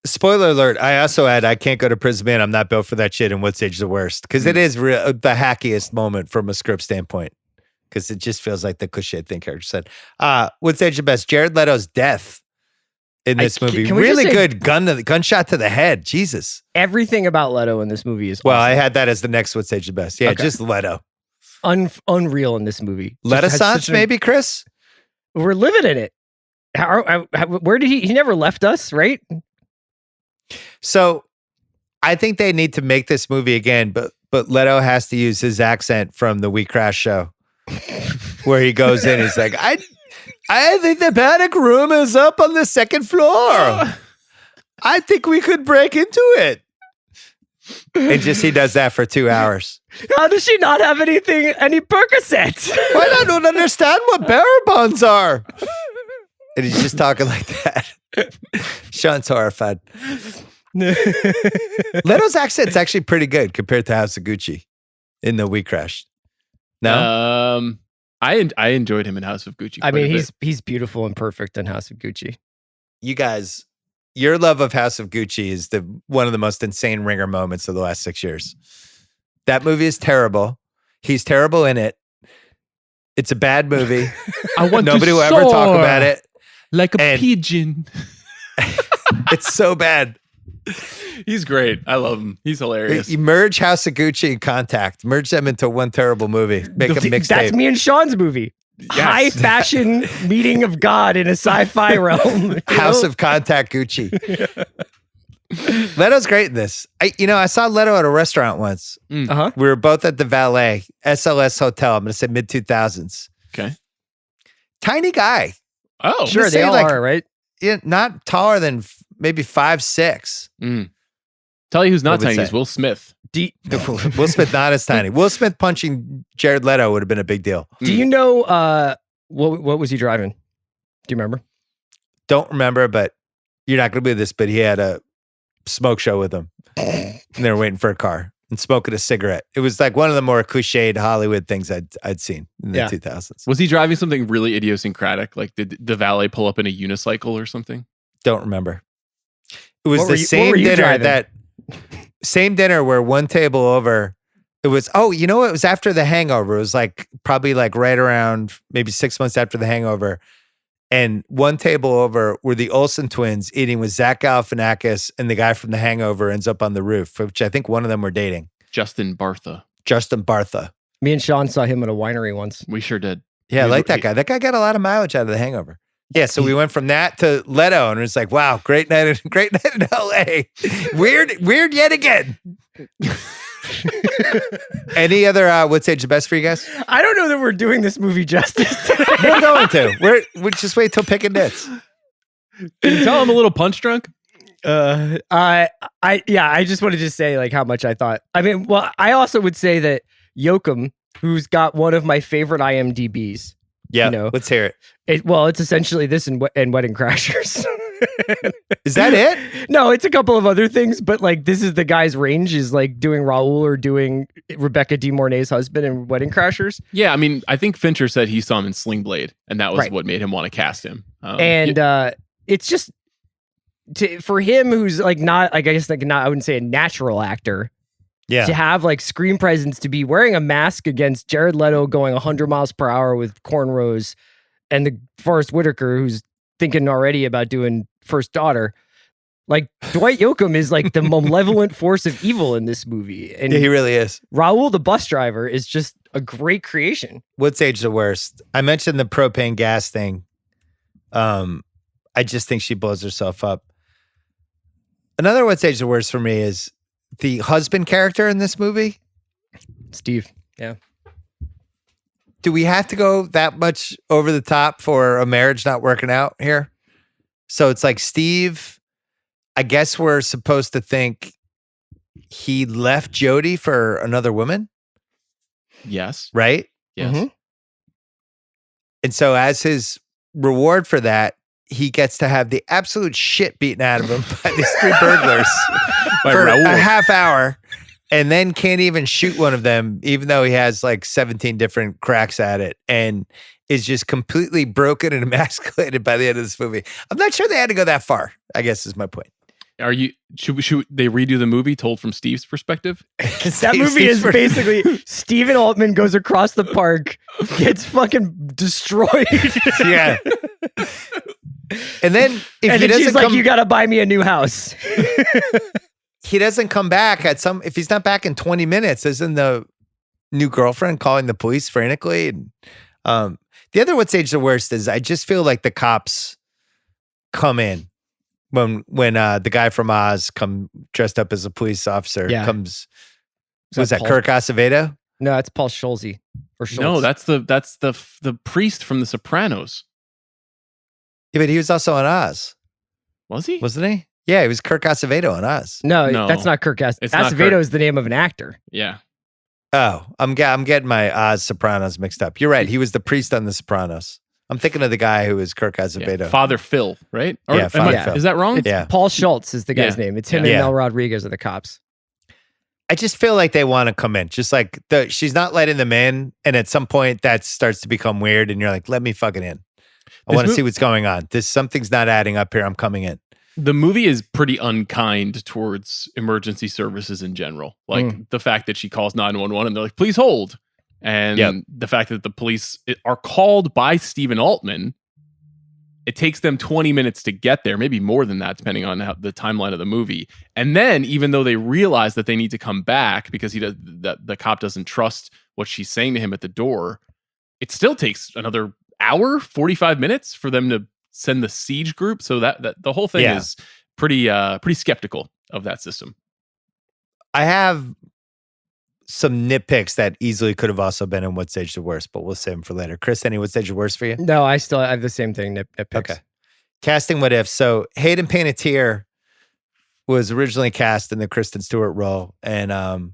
Spoiler alert. I also add, I can't go to prison, man. I'm not built for that shit. And what's age the worst? Because it is the hackiest moment from a script standpoint. Because it just feels like the cliche thing character said. What's age the best? Jared Leto's death in this movie. Really good gunshot to the head. Jesus. Everything about Leto in this movie is well, awesome. I had that as the next what's age the best. Yeah, Okay. just Leto. Unreal in this movie. Renaissance, maybe, Chris? We're living in it. Where did he never left us, right? So I think they need to make this movie again, but Leto has to use his accent from the We Crash show. Where he goes in, he's like, I think the panic room is up on the second floor. I think we could break into it. And he does that for 2 hours. How does she not have any Percocets? Well, I don't understand what bearer bonds are. And he's just talking like that. Sean's horrified. Leto's accent's actually pretty good compared to House of Gucci in the We Crashed. No? I enjoyed him in House of Gucci. I mean, he's beautiful and perfect in House of Gucci. You guys, your love of House of Gucci is one of the most insane ringer moments of the last 6 years. That movie is terrible. He's terrible in it. It's a bad movie. Nobody will ever talk about it. Like a pigeon. It's so bad. He's great. I love him. He's hilarious. You merge House of Gucci and Contact. Merge them into one terrible movie. Make a mixtape. That's me and Sean's movie. Yes. High fashion meeting of God in a sci-fi realm. House of Contact Gucci. Leto's great in this. I saw Leto at a restaurant once. Uh-huh. We were both at the Valet, SLS Hotel. I'm going to say mid-2000s. Okay. Tiny guy. Oh. Sure, they all are, right? Yeah, not taller than maybe 5'6". Tell you who's not tiny is Will Smith. Will Smith not as tiny. Will Smith punching Jared Leto would have been a big deal. Do you know what was he driving? Do you remember? Don't remember, but you're not going to believe this, but he had a smoke show with him. And they were waiting for a car and smoking a cigarette. It was like one of the more cliched Hollywood things I'd seen in the 2000s. Was he driving something really idiosyncratic? Like did the valet pull up in a unicycle or something? Don't remember. It was the same dinner same dinner where one table over, it was, it was after The Hangover. It was probably right around maybe 6 months after The Hangover. And one table over were the Olsen twins eating with Zach Galifianakis, and the guy from The Hangover ends up on the roof, which I think one of them were dating. Justin Bartha. Me and Sean saw him at a winery once. We sure did. Yeah, I like that guy. That guy got a lot of mileage out of The Hangover. Yeah, so we went from that to Leto, and it's like, wow, great night in LA. Weird yet again. Any other what's age the best for you guys? I don't know that we're doing this movie justice today. We're going to. We'll just wait till picking nits. Can you tell I'm a little punch drunk? I just wanted to say how much I thought. I mean, well, I also would say that Yoakum, who's got one of my favorite IMDb's. Yeah, let's hear it. It's essentially this and Wedding Crashers. Is that it? No, it's a couple of other things, but this is the guy's range is doing Raul or doing Rebecca De Mornay's husband in Wedding Crashers. Yeah, I mean, I think Fincher said he saw him in Sling Blade, and that was what made him want to cast him. It's just for him, who's not, I guess not, I wouldn't say a natural actor. Yeah. To have screen presence, to be wearing a mask against Jared Leto going 100 miles per hour with cornrows, and the Forrest Whitaker who's thinking already about doing First Daughter. Dwight Yoakam is the malevolent force of evil in this movie. And yeah, he really is. Raul, the bus driver, is just a great creation. What's age the worst? I mentioned the propane gas thing. I just think she blows herself up. Another what's age the worst for me is the husband character in this movie. Steve. Yeah. Do we have to go that much over the top for a marriage not working out here? So it's like Steve, I guess we're supposed to think he left Jodie for another woman, Yes. right? Yes. Mhm. And so as his reward for that, he gets to have the absolute shit beaten out of him by these three burglars By for Raoul. a half hour, and then can't even shoot one of them, even though he has like 17 different cracks at it, and is just completely broken and emasculated by the end of this movie. I'm not sure they had to go that far, I guess is my point. Should they redo the movie told from Steve's perspective? That movie is basically Stephen Altman goes across the park, gets fucking destroyed. Yeah. And then if And he then she's doesn't like, come, you got to buy me a new house. he doesn't come back if he's not back in 20 minutes, isn't the new girlfriend calling the police frantically? And the other what's age the worst is I just feel like the cops come in when the guy from Oz come dressed up as a police officer comes. Was that Paul? Kirk Acevedo? No, it's Paul Schulze. Or Schultz. No, that's the priest from The Sopranos. Yeah, but he was also on Oz, Was he? wasn't he? Yeah, he was Kirk Acevedo on Oz. No, that's not Kirk It's not Acevedo Kirk. is the name of an actor. Yeah. Oh, I'm getting my Oz Sopranos mixed up. You're right. He was the priest on The Sopranos. I'm thinking of the guy who was Kirk Acevedo. Yeah. Father Phil, right? Yeah, Father Phil. Is that wrong? It's Yeah. Paul Schultz is the guy's Yeah. name. It's him Yeah. and Mel Rodriguez are the cops. I just feel like they want to come in. Just like she's not letting them in. And at some point that starts to become weird. And you're like, let me fucking in. I This want to mo- see what's going on. Something's not adding up here. I'm coming in. The movie is pretty unkind towards emergency services in general. Like the fact that she calls 911 and they're like, please hold. And the fact that the police are called by Stephen Altman, it takes them 20 minutes to get there, maybe more than that, depending on the timeline of the movie. And then even though they realize that they need to come back because the cop doesn't trust what she's saying to him at the door, it still takes another hour, 45 minutes for them to send the siege group. So that the whole thing is pretty skeptical of that system. I have some nitpicks that easily could have also been in What's Age the Worst, but we'll save them for later. Chris, any What's Age the Worst for you? No, I still have the same thing. Nitpicks. Okay. Casting what if. So Hayden Panettiere was originally cast in the Kristen Stewart role and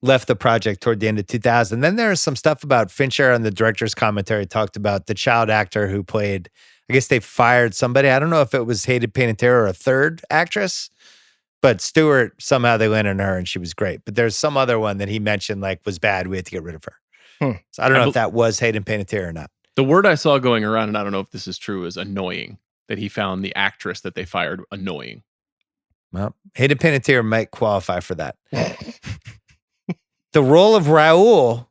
left the project toward the end of 2000. Then there's some stuff about Fincher on the director's commentary talked about the child actor who played, I guess they fired somebody. I don't know if it was Hayden Panettiere or a third actress, but Stewart, somehow they landed on her and she was great. But there's some other one that he mentioned like was bad. We had to get rid of her. So I don't know if that was Hayden Panettiere or not. The word I saw going around, and I don't know if this is true, is annoying. That he found the actress that they fired annoying. Well, Hayden Panettiere might qualify for that. The role of Raoul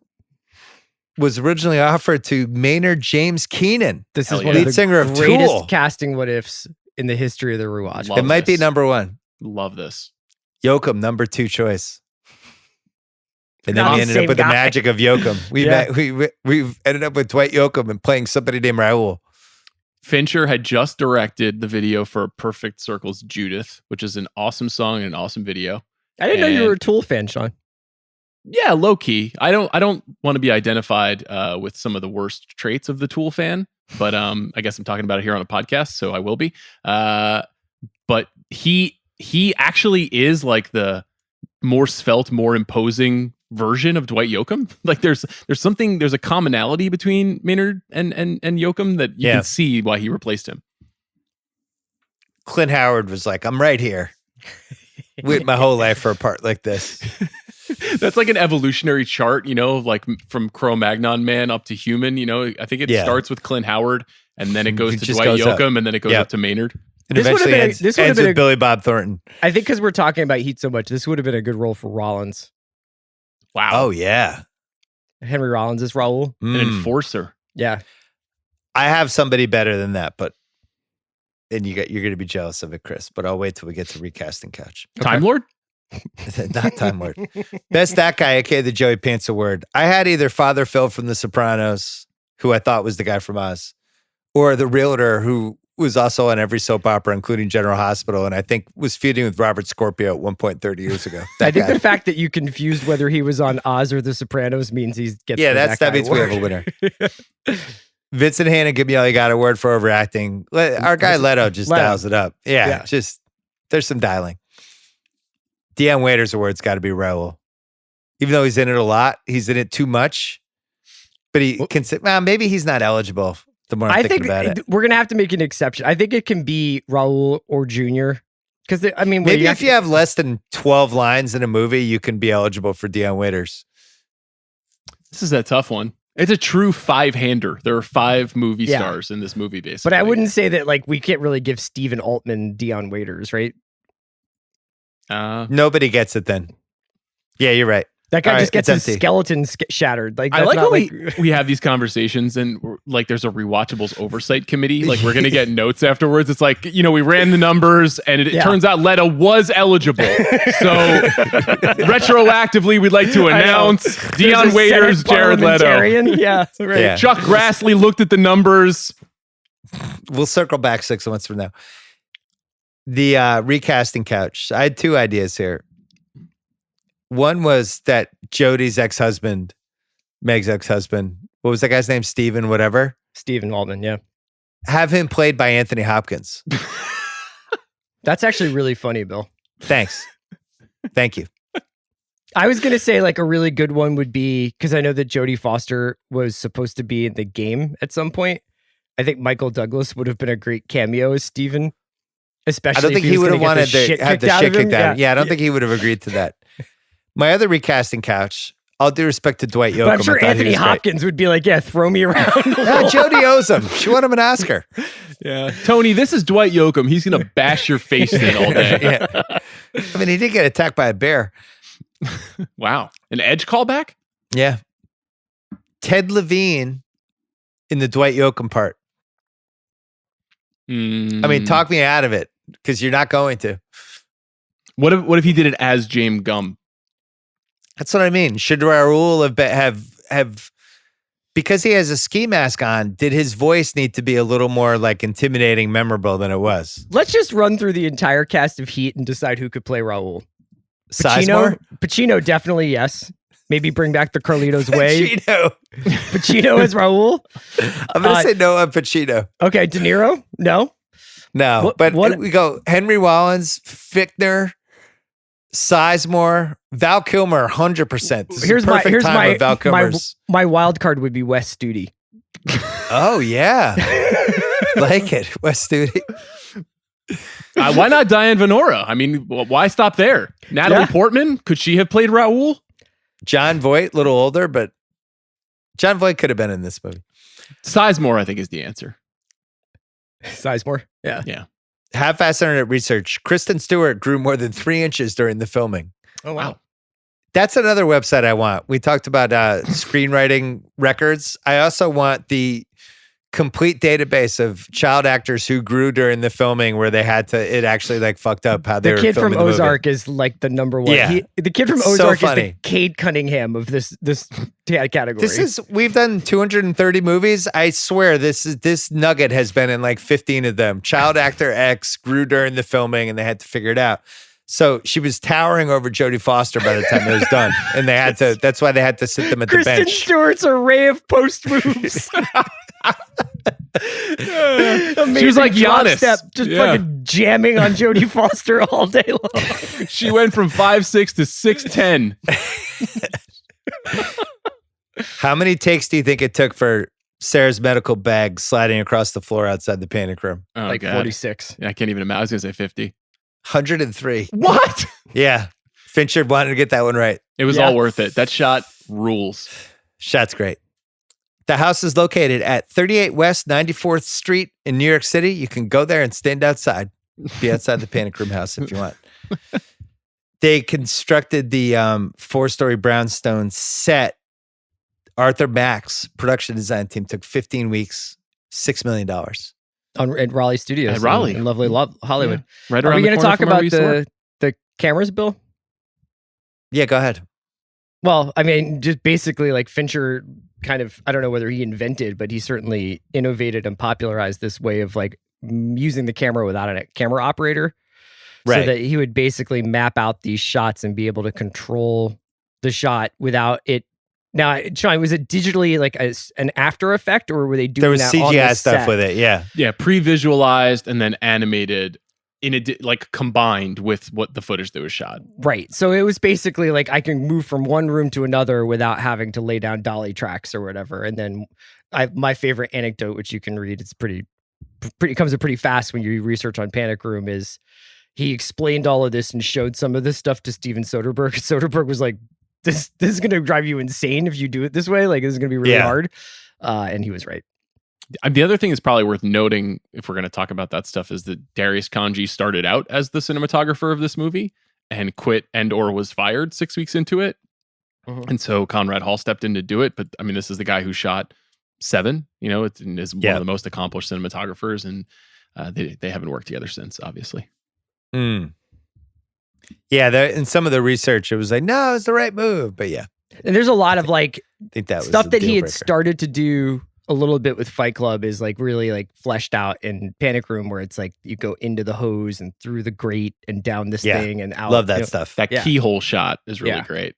was originally offered to Maynard James Keenan. This is Hell one yeah. of Lead singer the of greatest Tool. casting what ifs in the history of the rewatch. Love It might be this. number one. Love this. Yoakum, number 2 choice. And then Not we the ended up same with guy. the magic of Yoakum. Yeah. We've ended up with Dwight Yoakam and playing somebody named Raoul. Fincher had just directed the video for Perfect Circle's Judith, which is an awesome song and an awesome video. I didn't know you And- were a Tool fan, Sean. Yeah, low key. I don't want to be identified with some of the worst traits of the Tool fan, but I guess I'm talking about it here on a podcast, so I will be. But he actually is like the more svelte, more imposing version of Dwight Yoakam. Like there's a commonality between Maynard and Yoakam that you can see why he replaced him. Clint Howard was like, I'm right here. Waited my whole life for a part like this. That's like an evolutionary chart, like from Cro-Magnon man up to human. I think it starts with Clint Howard, and then it goes It to just Dwight goes up. Yoakam, and then it goes up to Maynard. And This would've eventually been- ends, this would've ends been with a- Billy Bob Thornton. I think because we're talking about Heat so much, this would have been a good role for Rollins. Wow. Oh, yeah. Henry Rollins is Raoul. An enforcer. Yeah. I have somebody better than that, and you're going to be jealous of it, Chris, but I'll wait till we get to recasting couch. Time Lord? Not Time Lord. Best that guy, aka the Joey Pants Award. I had either Father Phil from The Sopranos, who I thought was the guy from Oz, or the realtor who was also on every soap opera, including General Hospital, and I think was feuding with Robert Scorpio at one point 30 years ago. I think the fact that you confused whether he was on Oz or The Sopranos means he gets that means we have a winner. Vincent Hanna, give me all you got, a word for overacting. Our guy Leto just dials it up. Yeah, just there's some dialing. Dion Waiters' award's got to be Raul. Even though he's in it a lot, he's in it too much. But he can say, well, maybe he's not eligible. The more I'm thinking about it, we're gonna have to make an exception. I think it can be Raul or Junior, because I mean, maybe if you have less than 12 lines in a movie, you can be eligible for Dion Waiters. This is a tough one. It's a true 5-hander. There are 5 movie stars in this movie, basically. But I wouldn't say that like we can't really give Stephen Altman Dion Waiters, right? Nobody gets it then. Yeah, you're right. That guy just gets his skeleton shattered. Like, I like how we have these conversations and like there's a Rewatchables oversight committee. Like we're going to get notes afterwards. It's like, we ran the numbers and it turns out Leto was eligible. So retroactively, we'd like to announce Dion Waiters, Jared Leto. Yeah, right. Yeah. Chuck Grassley looked at the numbers. We'll circle back 6 months from now. The recasting couch. I had 2 ideas here. One was that Jodie's ex-husband, Meg's ex-husband, what was that guy's name? Stephen, whatever? Stephen Altman, yeah. Have him played by Anthony Hopkins. That's actually really funny, Bill. Thanks. Thank you. I was going to say like a really good one would be, because I know that Jodie Foster was supposed to be in The Game at some point. I think Michael Douglas would have been a great cameo as Stephen, especially I don't think he would have wanted to have the shit kicked out. Yeah, I don't think he would have agreed to that. My other recasting couch, all due respect to Dwight Yoakam. But I'm sure Anthony Hopkins would be like, throw me around. Jodie owes him. She won him an Oscar. Yeah. Tony, this is Dwight Yoakam. He's going to bash your face in all day. Yeah. I mean, he did get attacked by a bear. Wow. An Edge callback? Yeah. Ted Levine in the Dwight Yoakam part. I mean, talk me out of it, because you're not going to. What if he did it as James Gumb? That's what I mean. Should Raul have because he has a ski mask on, did his voice need to be a little more like intimidating, memorable than it was? Let's just run through the entire cast of Heat and decide who could play Raul. Pacino, definitely yes. Maybe bring back the Carlitos Way. Pacino as Raul. I'm going to say no on Pacino. Okay, De Niro? No. We go Henry Rollins, Fichtner, Sizemore, Val Kilmer, 100%. Here's my wild card would be Wes Studi. Oh yeah, like it, Wes Studi. Why not Diane Venora? I mean, why stop there? Natalie Portman, could she have played Raul? John Voight, a little older, but John Voight could have been in this movie. Sizemore, I think, is the answer. Sizemore, yeah. Half-assed internet research. Kristen Stewart grew more than 3 inches during the filming. Oh, wow. That's another website I want. We talked about screenwriting records. I also want the complete database of child actors who grew during the filming where they had to, it actually like fucked up how they were filming. The kid from Ozark is like the number one. Yeah. The kid from Ozark is the Cade Cunningham of this category. We've done 230 movies. I swear this nugget has been in like 15 of them. Child actor X grew during the filming and they had to figure it out. So she was towering over Jodie Foster by the time it was done. And they had to, that's why they had to sit them at the bench. Kristen Stewart's array of post moves. She was like Giannis. Just fucking jamming on Jodie Foster all day long. She went from 5'6" to 6'10". How many takes do you think it took for Sarah's medical bag sliding across the floor outside the panic room? Oh, like God. 46. Yeah, I can't even imagine. I was going to say 50. 103. What? Yeah. Fincher wanted to get that one right. It was all worth it. That shot rules. Shot's great. The house is located at 38 West 94th Street in New York City. You can go there and stand outside. Be outside the panic room house if you want. They constructed the 4-story brownstone set. Arthur Mack's production design team took 15 weeks, $6 million. At Raleigh Studios. At Raleigh. In lovely Hollywood. Yeah. Right Are around we going to talk about the cameras, Bill? Yeah, go ahead. Well, I mean, just basically like Fincher kind of, I don't know whether he invented, but he certainly innovated and popularized this way of like using the camera without a camera operator. Right. So that he would basically map out these shots and be able to control the shot without it. Now, Sean, was it digitally like an after effect, or were they doing There was that on CGI the stuff set? with it. Yeah. Yeah, pre-visualized and then animated like combined with what the footage that was shot. Right. So it was basically like I can move from one room to another without having to lay down dolly tracks or whatever. And then my favorite anecdote, which you can read, it's pretty comes up pretty fast when you research on Panic Room, is he explained all of this and showed some of this stuff to Steven Soderbergh. Soderbergh was like, this is going to drive you insane if you do it this way. Like, this is going to be really hard. And he was right. The other thing is probably worth noting, if we're going to talk about that stuff, is that Darius Kanji started out as the cinematographer of this movie and quit or was fired 6 weeks into it. Mhm. And so Conrad Hall stepped in to do it. But I mean, this is the guy who shot Seven, is one of the most accomplished cinematographers, and they haven't worked together since, obviously. Mm. Yeah, in some of the research, it was like, no, it's the right move. But yeah, And there's a lot of like I think that was stuff a that he deal had breaker. started to do a little bit with Fight Club is like really like fleshed out in Panic Room, where it's like you go into the hose and through the grate and down this Yeah. thing and out. Love that stuff. That Yeah. keyhole shot is really Yeah. great.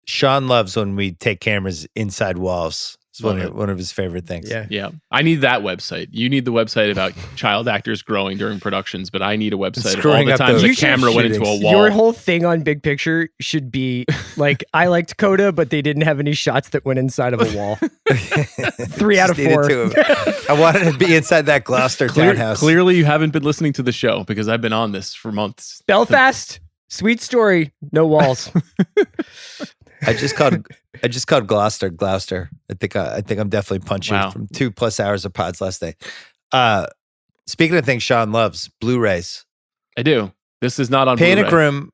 Sean loves when we take cameras inside walls. It's Love one of his favorite things. Yeah. Yeah. I need that website. You need the website about child actors growing during productions, but I need a website of all Screwing the up times those the camera went into a shootings. wall. Your whole thing on Big Picture should be like, I liked Coda, but they didn't have any shots that went inside of a wall. 3 out of Just needed 4. two of them. I wanted to be inside that Gloucester townhouse. Clearly, you haven't been listening to the show because I've been on this for months. Belfast, sweet story, no walls. I just called Gloucester. I think I'm definitely punching Wow. from 2+ hours of pods last night. Speaking of things Sean loves, Blu-rays. I do. This is not on Panic Blu-ray. Room,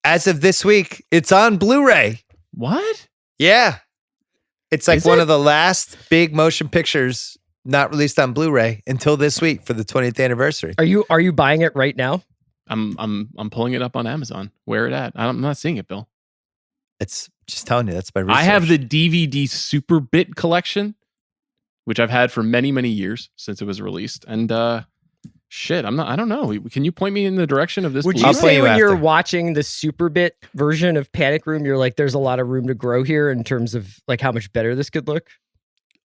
as of this week, it's on Blu-ray. What? Yeah. It's like Is one it? of the last big motion pictures not released on Blu-ray until this week for the 20th anniversary. Are you buying it right now? I'm pulling it up on Amazon. Where it at? I'm not seeing it, Bill. It's just telling you, that's my research. I have the DVD Super Bit collection, which I've had for many, many years since it was released. And shit, I don't know. Can you point me in the direction of this? Would Blu-ray? you I'll play say you when you're after. watching the Super Bit version of Panic Room, you're like, there's a lot of room to grow here in terms of like how much better this could look?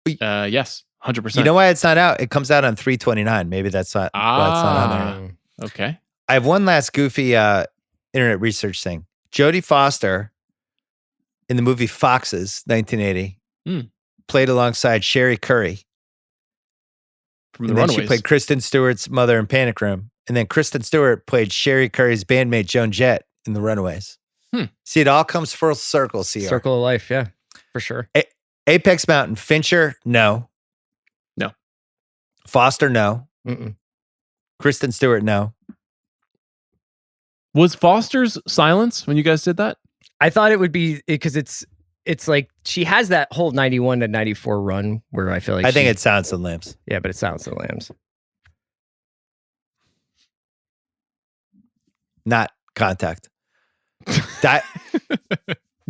Yes, 100%. You know why it's not out? It comes out on 3/29. Maybe that's not why it's not on there. Okay. I have one last goofy internet research thing. Jodie Foster in the movie Foxes, 1980, played alongside Sherry Curry. From the And then Runaways. she played Kristen Stewart's mother in Panic Room. And then Kristen Stewart played Sherry Curry's bandmate Joan Jett in The Runaways. See, it all comes full circle, CR. Circle of life, yeah, for sure. Apex Mountain, Fincher, no. No. Foster, no. Mm-mm. Kristen Stewart, no. Was Foster's silence when you guys did that? I thought it would be because it's like she has that whole 91 to 94 run where I feel like I think she's- it's Silence of the Lambs. yeah, but it sounds the Lambs. Not Contact.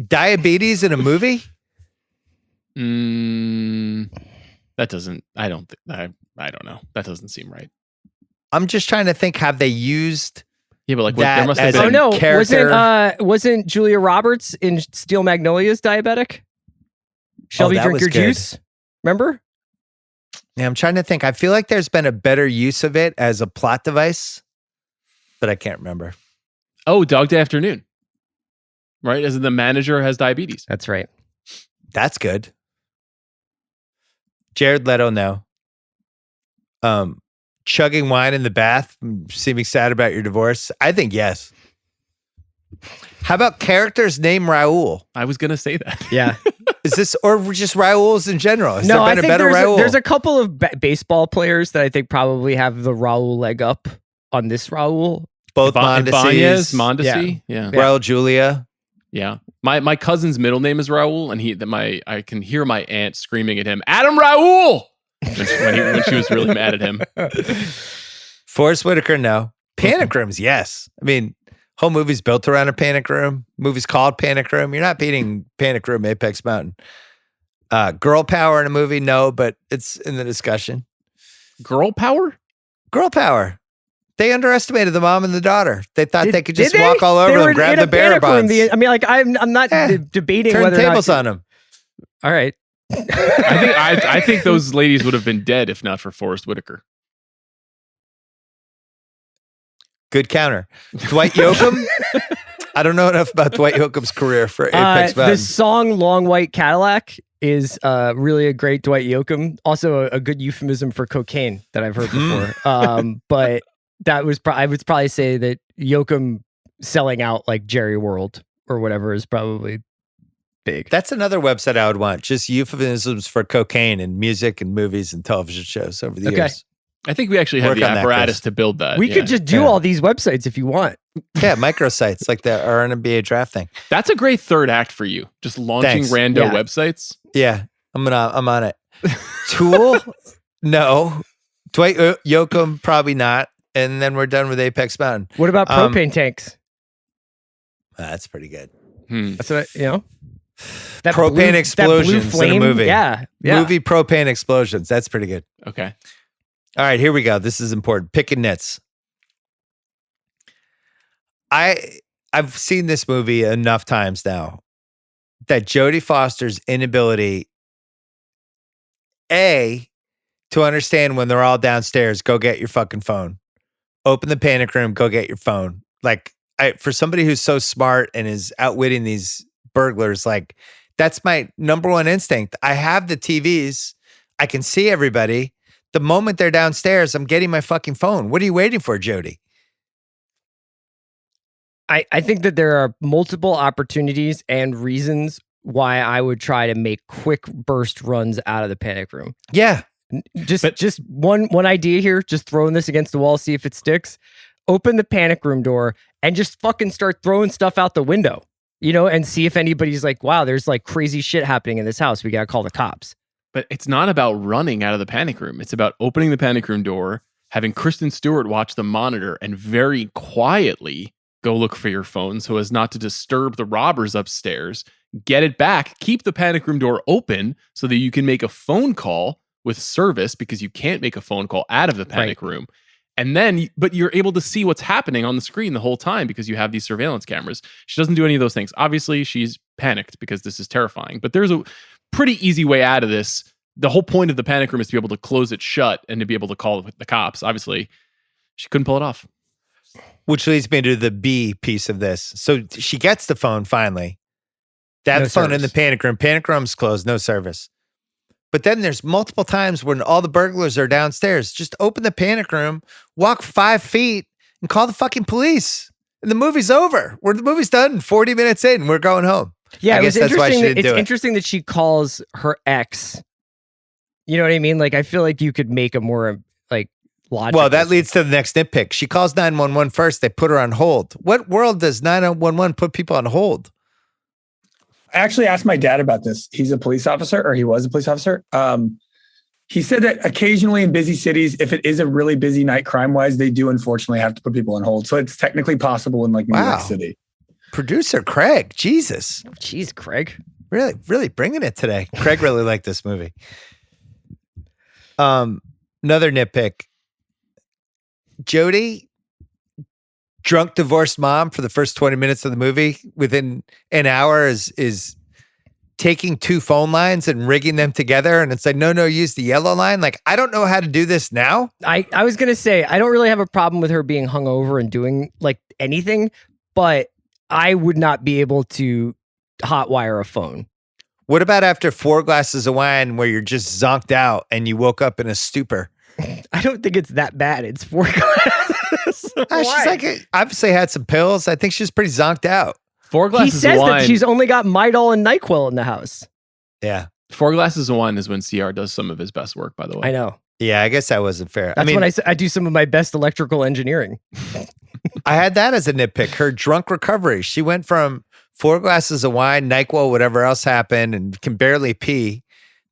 Diabetes in a movie? That doesn't. I don't know. That doesn't seem right. I'm just trying to think, have they used Yeah, but like That there must have as been. Oh no, character- wasn't Julia Roberts in Steel Magnolias diabetic? Shelby that was Drinker good. Juice. Remember? Yeah, I'm trying to think. I feel like there's been a better use of it as a plot device, but I can't remember. Oh, Dog Day Afternoon. Right, as in the manager has diabetes. That's right. That's good. Jared Leto, no. Chugging wine in the bath, seeming sad about your divorce. I think yes. How about characters named Raul? I was gonna say that. Yeah. Is this, or just Raul's in general? Has No, I there been think a better Raul? there's a couple of baseball players that I think probably have the Raul leg up on this Raul. Both Ibanez, Mondesi's, Mondesi. Yeah. Raul Julia. Yeah. My cousin's middle name is Raul, and I can hear my aunt screaming at him, Adam Raul, when she was really mad at him. Forrest Whitaker, no. Panic Rooms, yes. I mean, whole movie's built around a panic room. Movie's called Panic Room. You're not beating Panic Room, Apex Mountain. Girl power in a movie, no, but it's in the discussion. Girl power? Girl power. They underestimated the mom and the daughter. They thought they could just Did they? walk all They over were them, grab in the a bearer panic room. bonds. I mean, like, I'm not debating Turn whether tables or not. on them. All right. I think those ladies would have been dead if not for Forrest Whitaker. Good counter. Dwight Yoakam. I don't know enough about Dwight Yoakam's career for Apex The Mountain. song "Long White Cadillac" is really a great Dwight Yoakam. Also, a good euphemism for cocaine that I've heard before. But that was I would probably say that Yoakam selling out like Jerry World or whatever is probably big. That's another website I would want. Just euphemisms for cocaine in music and movies and television shows over the years. I think we actually have Work the on that, apparatus Chris. to build that. We could just do Yeah. all these websites if you want. Yeah, microsites like the NBA draft thing. That's a great third act for you. Just launching Thanks. rando Yeah. websites. Yeah, I'm on it. Tool? No. Dwight Yoakam? Probably not. And then we're done with Apex Mountain. What about propane tanks? That's pretty good. That's what that Propane explosions in a flame, movie. Yeah. Movie propane explosions. That's pretty good. Okay. All right, here we go. This is important. Picking nits. I've seen this movie enough times now that Jodie Foster's inability, to understand when they're all downstairs, go get your fucking phone. Open the panic room, go get your phone. Like, for somebody who's so smart and is outwitting these burglars, like, that's my number one instinct. I have the TVs. I can see everybody. The moment they're downstairs, I'm getting my fucking phone. What are you waiting for, Jodie? I think that there are multiple opportunities and reasons why I would try to make quick burst runs out of the panic room. Yeah. Just one idea here, just throwing this against the wall, see if it sticks. Open the panic room door and just fucking start throwing stuff out the window, and see if anybody's like, wow, there's like crazy shit happening in this house. We got to call the cops. But it's not about running out of the panic room. It's about opening the panic room door, having Kristen Stewart watch the monitor, and very quietly go look for your phone so as not to disturb the robbers upstairs. Get it back. Keep the panic room door open so that you can make a phone call with service, because you can't make a phone call out of the panic room. And then, but you're able to see what's happening on the screen the whole time because you have these surveillance cameras. She doesn't do any of those things. Obviously, she's panicked because this is terrifying. But there's a pretty easy way out of this. The whole point of the panic room is to be able to close it shut and to be able to call the cops. Obviously, she couldn't pull it off. Which leads me to the B piece of this. So she gets the phone finally. That No phone in service. the panic room. Panic room's closed, no service. But then there's multiple times when all the burglars are downstairs. Just open the panic room, walk 5 feet, and call the fucking police. And the movie's over. The movie's done. 40 minutes in, we're going home. Yeah, I guess that's why she didn't do it. It's interesting that she calls her ex. You know what I mean? Like, I feel like you could make a more like logical. Well, that leads to the next nitpick. She calls 911 first. They put her on hold. What world does 911 put people on hold? I actually asked my dad about this. He's a police officer, or he was a police officer. He said that occasionally in busy cities, if it is a really busy night crime-wise, they do unfortunately have to put people on hold. So it's technically possible in like New York City. Producer Craig, Jesus. Jeez, Craig. Really, really bringing it today. Craig really liked this movie. Another nitpick. Jodie, drunk divorced mom for the first 20 minutes of the movie, within an hour is taking 2 phone lines and rigging them together. And it's like, no, use the yellow line. Like, I don't know how to do this now. I was going to say, I don't really have a problem with her being hungover and doing like anything, but I would not be able to hotwire a phone. What about after 4 glasses of wine where you're just zonked out and you woke up in a stupor? I don't think it's that bad. It's 4 glasses. She's like, obviously had some pills. I think she's pretty zonked out. 4 He glasses says of wine. that she's only got Midol and NyQuil in the house. Yeah. 4 glasses of wine is when CR does some of his best work, by the way. I know. Yeah, I guess that wasn't fair. That's when I do some of my best electrical engineering. I had that as a nitpick. Her drunk recovery. She went from 4 glasses of wine, NyQuil, whatever else happened, and can barely pee,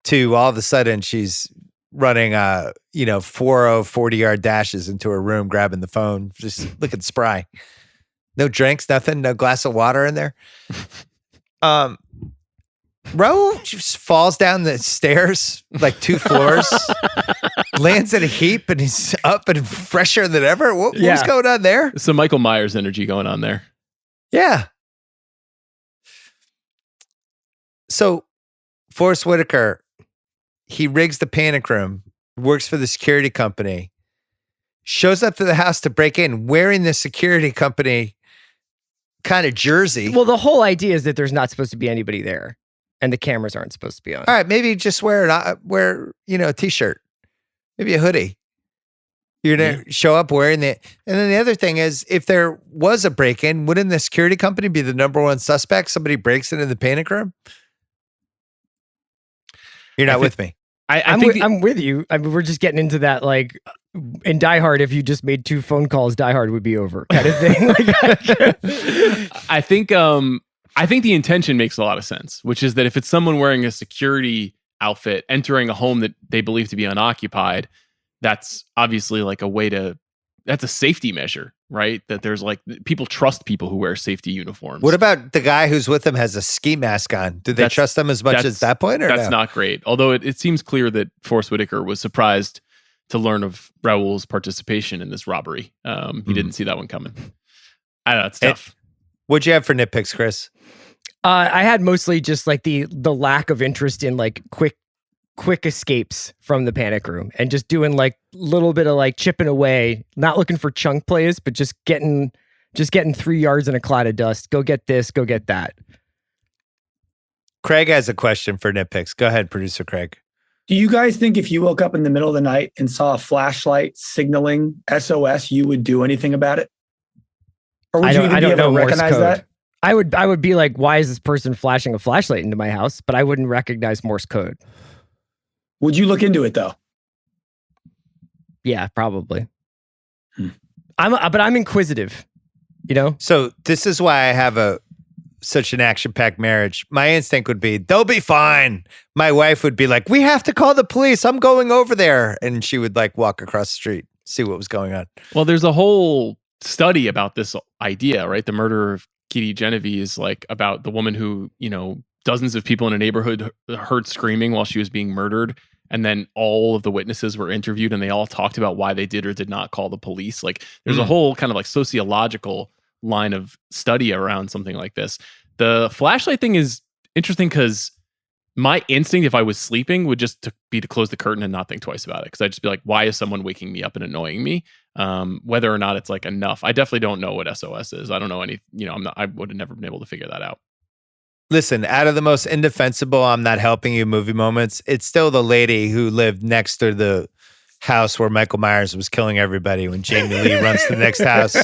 to all of a sudden she's running 40-yard dashes into her room, grabbing the phone, just looking spry. No drinks, nothing, no glass of water in there. Ro just falls down the stairs like 2 floors lands in a heap and he's up and fresher than ever. What was going on there? Some Michael Myers energy going on there. Yeah. So Forrest Whitaker, he rigs the panic room, works for the security company, shows up to the house to break in wearing the security company kind of jersey. Well, the whole idea is that there's not supposed to be anybody there and the cameras aren't supposed to be on. All right, maybe just wear a t-shirt, maybe a hoodie. You're going to show up wearing it. And then the other thing is, if there was a break-in, wouldn't the security company be the number one suspect? Somebody breaks into the panic room? You're not with me. I'm with you. I mean, we're just getting into that, like, in Die Hard, if you just made 2 phone calls, Die Hard would be over, kind of thing. I think the intention makes a lot of sense, which is that if it's someone wearing a security outfit entering a home that they believe to be unoccupied, that's obviously like that's a safety measure, right? That there's like, people trust people who wear safety uniforms. What about the guy who's with them has a ski mask on? Do they trust them as much at that point? Or that's not great. Although it seems clear that Forrest Whitaker was surprised to learn of Raoul's participation in this robbery. He didn't see that one coming. I don't know, it's tough. What'd you have for nitpicks, Chris? I had mostly just like the lack of interest in like quick escapes from the panic room and just doing like a little bit of like chipping away, not looking for chunk plays, but just getting 3 yards in a cloud of dust. Go get this, go get that. Craig has a question for nitpicks. Go ahead, producer Craig. Do you guys think if you woke up in the middle of the night and saw a flashlight signaling SOS, you would do anything about it? Or would you even be able to recognize that? I would be like, why is this person flashing a flashlight into my house? But I wouldn't recognize Morse code. Would you look into it though? Yeah, probably. But I'm inquisitive, you know? So this is why I have such an action-packed marriage. My instinct would be, they'll be fine. My wife would be like, we have to call the police. I'm going over there. And she would like walk across the street, see what was going on. Well, there's a whole study about this idea, right? The murder of Kitty Genevieve is like about the woman who, dozens of people in a neighborhood heard screaming while she was being murdered. And then all of the witnesses were interviewed and they all talked about why they did or did not call the police. Like there's a whole kind of like sociological line of study around something like this. The flashlight thing is interesting because my instinct, if I was sleeping, would just be to close the curtain and not think twice about it. Because I'd just be like, why is someone waking me up and annoying me? Whether or not it's like enough. I definitely don't know what SOS is. I don't know any, I would have never been able to figure that out. Listen, out of the most indefensible, I'm not helping you movie moments, it's still the lady who lived next to the house where Michael Myers was killing everybody when Jamie Lee runs to the next house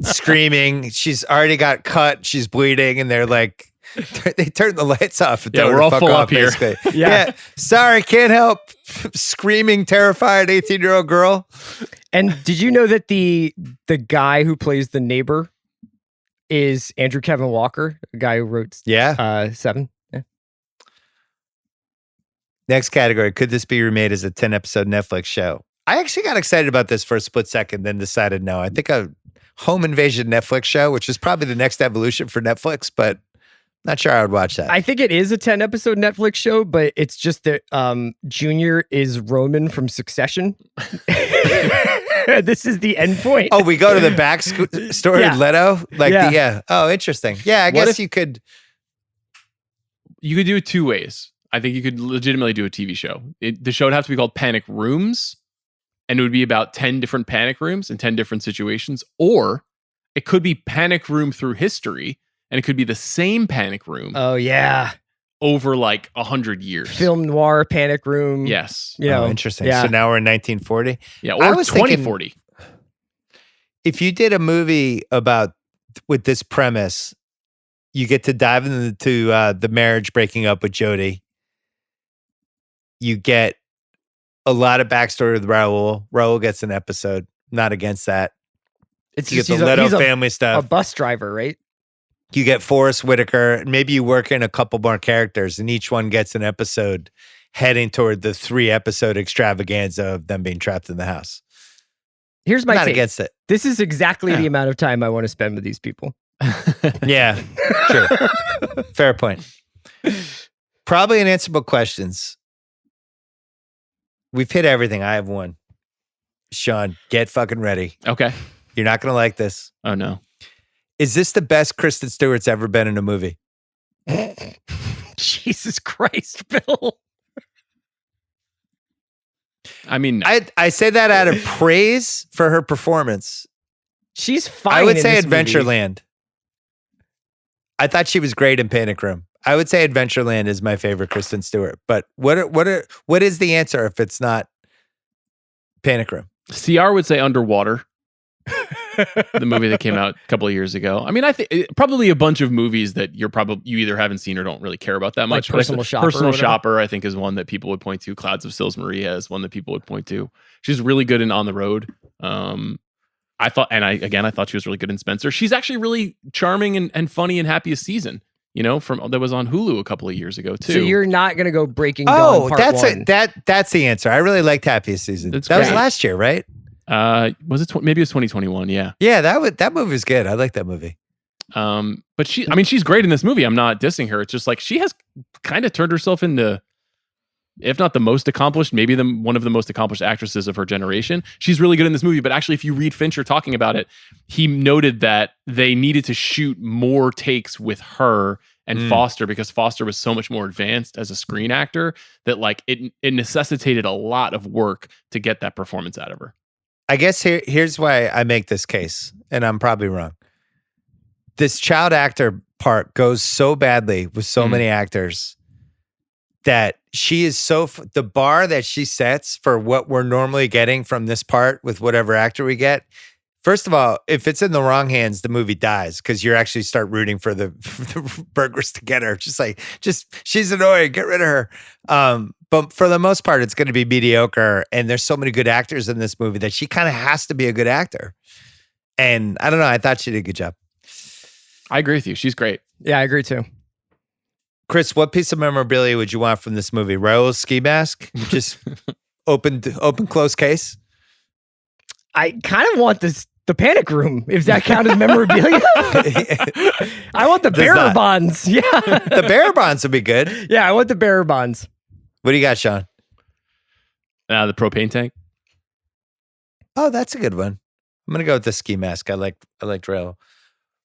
screaming. She's already got cut. She's bleeding. And they're like, they turn the lights off. And we're all full up here. Yeah. Sorry, can't help. Screaming, terrified 18-year-old girl. And did you know that the guy who plays the neighbor is Andrew Kevin Walker, the guy who wrote Seven? Yeah. Next category, could this be remade as a 10-episode Netflix show? I actually got excited about this for a split second, then decided no. I think a home invasion Netflix show, which is probably the next evolution for Netflix, but not sure I would watch that. I think it is a 10-episode Netflix show, but it's just that Junior is Roman from Succession. This is the end point. Oh, we go to the backstory of Leto? Oh, interesting. Yeah, I guess you could. You could do it 2 ways. I think you could legitimately do a TV show. The show would have to be called Panic Rooms, and it would be about 10 different panic rooms in 10 different situations. Or it could be Panic Room through history, and it could be the same panic room. Oh, yeah. Over like 100 years. Film noir panic room. Yes. Interesting. Yeah. So now we're in 1940. Yeah, or 2040. If you did a movie with this premise, you get to dive into the marriage breaking up with Jodie. You get a lot of backstory with Raoul. Raoul gets an episode. Not against that. You get the Leto family stuff. A bus driver, right? You get Forrest Whitaker. Maybe you work in a couple more characters, and each one gets an episode heading toward the 3-episode extravaganza of them being trapped in the house. Here's my take. Not against it. This is exactly the amount of time I want to spend with these people. Yeah, true. Fair point. Probably unanswerable questions. We've hit everything. I have one. Sean, get fucking ready. Okay. You're not going to like this. Oh, no. Is this the best Kristen Stewart's ever been in a movie? Jesus Christ, Bill. I mean, I say that out of praise for her performance. She's fine. I would in say this movie. Adventureland. I thought she was great in Panic Room. I would say Adventureland is my favorite Kristen Stewart. But what is the answer if it's not Panic Room? CR would say Underwater. The movie that came out a couple of years ago. I mean, I think probably a bunch of movies that you either haven't seen or don't really care about that much. Personal Shopper. Personal Shopper, I think, is one that people would point to. Clouds of Sils Maria is one that people would point to. She's really good in On the Road. I thought she was really good in Spencer. She's actually really charming and funny in Happiest Season. That was on Hulu a couple of years ago too. So you're not gonna go Breaking Dawn part that's one. that's the answer. I really liked Happiest Season. That's that was great. last year, right? Was it maybe it was 2021? Yeah. Yeah, that movie was good. I like that movie. But she's great in this movie. I'm not dissing her. It's just like she has kind of turned herself into, if not the most accomplished, maybe one of the most accomplished actresses of her generation. She's really good in this movie. But actually, if you read Fincher talking about it, he noted that they needed to shoot more takes with her and Foster because Foster was so much more advanced as a screen actor that like it necessitated a lot of work to get that performance out of her. I guess here's why I make this case, and I'm probably wrong. This child actor part goes so badly with so many actors that she is the bar that she sets for what we're normally getting from this part with whatever actor we get. First of all, if it's in the wrong hands, the movie dies because you actually start rooting for the burglars to get her. Just she's annoying. Get rid of her. But for the most part, it's going to be mediocre. And there's so many good actors in this movie that she kind of has to be a good actor. And I don't know. I thought she did a good job. I agree with you. She's great. Yeah, I agree too. Chris, what piece of memorabilia would you want from this movie? Raoul's ski mask? Just open, close case? I kind of want the Panic Room, if that counts as memorabilia. I want the bearer bonds. Yeah. The bearer bonds would be good. Yeah, I want the bearer bonds. What do you got, Sean? The propane tank. Oh, that's a good one. I'm gonna go with the ski mask. I like Raoul.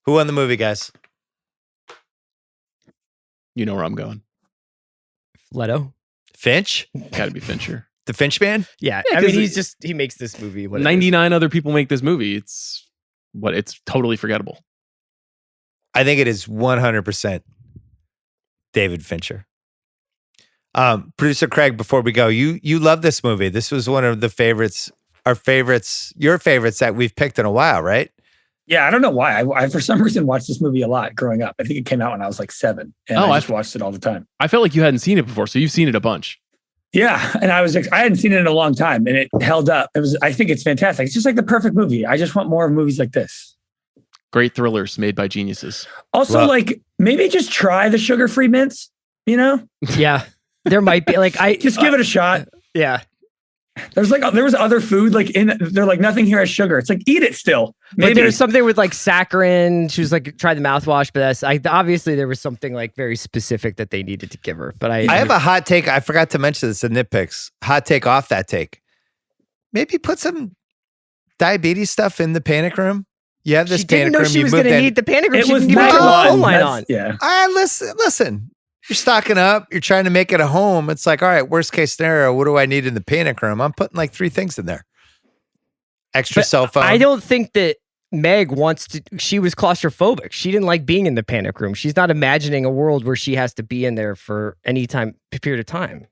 Who won the movie, guys? You know where I'm going. Leto. Finch? Got to be Fincher. The Finch man? Yeah, Yeah, I mean, 'cause he makes this movie. What 99 other people make this movie. It's totally forgettable. I think it is 100% David Fincher. Producer Craig, before we go, you love this movie. This was one of the favorites, your favorites that we've picked in a while, right? Yeah, I don't know why. I for some reason watched this movie a lot growing up. I think it came out when I was like 7, and I just watched it all the time. I felt like you hadn't seen it before, so you've seen it a bunch. Yeah, and I hadn't seen it in a long time, and it held up. I think it's fantastic. It's just like the perfect movie. I just want more of movies like this. Great thrillers made by geniuses. Also, like maybe just try the sugar-free mints. Yeah, there might be just give it a shot. Yeah. There was other food they're like nothing here has sugar. It's like eat it still. Maybe But there's something with like saccharin. She was like try the mouthwash, but that's obviously there was something like very specific that they needed to give her. But I have a hot take. I forgot to mention this in nitpicks. Hot take off that take. Maybe put some diabetes stuff in the Panic Room. You have this she didn't Panic know Room. she you was moved going to in. need the Panic Room. It She was didn't even night turn the phone one. line on. Yeah. Listen. You're stocking up. You're trying to make it a home. It's like, all right, worst case scenario, what do I need in the Panic Room? I'm putting like 3 things in there. Extra cell phone. I don't think that Meg wants to. She was claustrophobic. She didn't like being in the Panic Room. She's not imagining a world where she has to be in there for any period of time.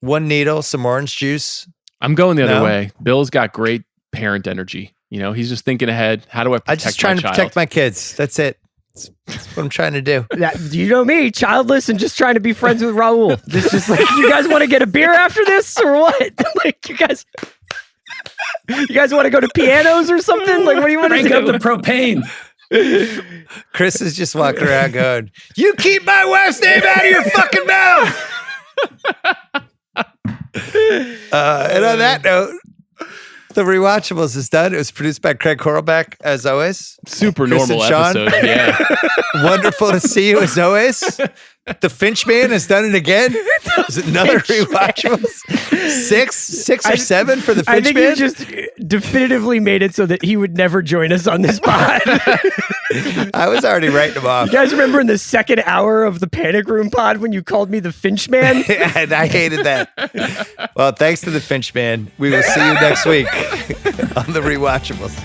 1 needle, some orange juice. I'm going the other way. Bill's got great parent energy. He's just thinking ahead. How do I protect I'm just trying to protect my kids. That's it. That's what I'm trying to do. You know me, childless and just trying to be friends with Raul. It's just like, you guys want to get a beer after this or what? Like, you guys want to go to pianos or something? Like, what do you want to do? Crank up the propane. Chris is just walking around going, "You keep my wife's name out of your fucking mouth." And on that note, the Rewatchables is done. It was produced by Craig Horlbeck, as always. Super Chris normal and Sean. episode. Yeah. Wonderful to see you, as always. The Finch Man has done it again? Is it another Rewatchables? Six or seven for the Finch I think Man? he just definitively made it so that he would never join us on this pod. I was already writing him off. You guys remember in the second hour of the Panic Room pod when you called me the Finch Man? And I hated that. Well, thanks to the Finch Man. We will see you next week on the Rewatchables.